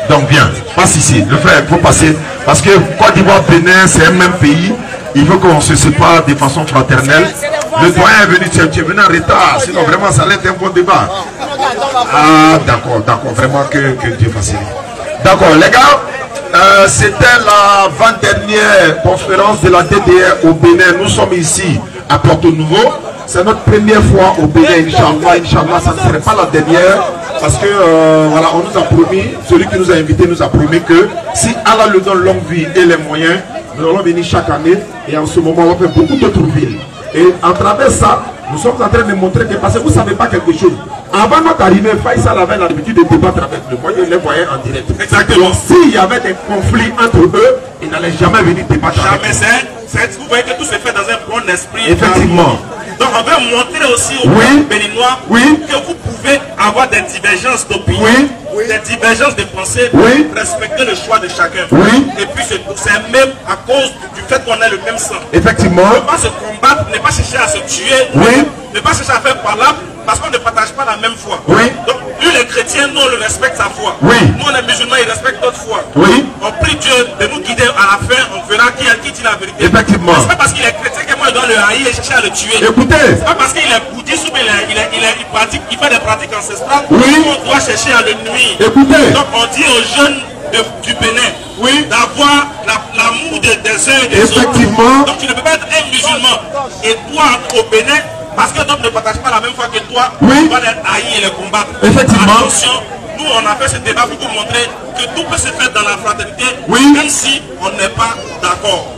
Donc viens, passe ici. Le frère, il faut passer. Parce que Côte d'Ivoire, Bénin, c'est un même pays. Il faut qu'on se sépare de façon fraternelle. Le doyen est venu, tu es venu en retard. Sinon, vraiment, ça allait être un bon débat. Ah, d'accord. Vraiment que Dieu facilite. D'accord, les gars. C'était l'avant-dernière conférence de la DDR au Bénin. Nous sommes ici à Porto Nouveau. C'est notre première fois au Bénin, Inch'Allah, ça ne serait pas la dernière. Parce que voilà, on nous a promis, celui qui nous a invités nous a promis que si Allah nous donne longue vie et les moyens, nous allons venir chaque année. Et en ce moment, on va faire beaucoup d'autres villes. Et en travers ça, nous sommes en train de montrer que, parce que vous ne savez pas quelque chose. Avant notre arrivée, Faisal avait l'habitude de débattre avec le moyen, les voyants en direct. Exactement. S'il y avait des conflits entre eux, ils n'allaient jamais venir débattre avec eux. Vous voyez que tout se fait dans un bon esprit. Effectivement. Donc on veut montrer aussi aux Béninois que vous pouvez avoir des divergences d'opinion, des divergences de pensée, respecter le choix de chacun. Et puis c'est même à cause du fait qu'on a le même sang. Effectivement. Ne pas se combattre, ne pas chercher à se tuer, ne pas chercher à faire palabre parce qu'on ne partage pas la même foi. Donc lui les chrétiens, nous on le respecte sa foi. Nous on est musulmans, ils respectent notre foi. On prie Dieu de nous guider à la fin, on verra qui dit la vérité. Effectivement. C'est pas parce qu'il est chrétien que moi je dois le haïr et chercher à le tuer. Écoutez. C'est pas parce qu'il est bouddhiste ou il fait des pratiques ancestrales qu'on doit chercher à le nuire. Écoutez. Donc on dit aux jeunes du Bénin d'avoir l'amour des uns et des autres. Effectivement. Donc tu ne peux pas être un musulman et toi au Bénin, parce que d'autres ne partagent pas la même foi que toi, tu vas les haïr et les combattre. Effectivement. Attention, nous on a fait ce débat pour vous montrer que tout peut se faire dans la fraternité, même si on n'est pas d'accord.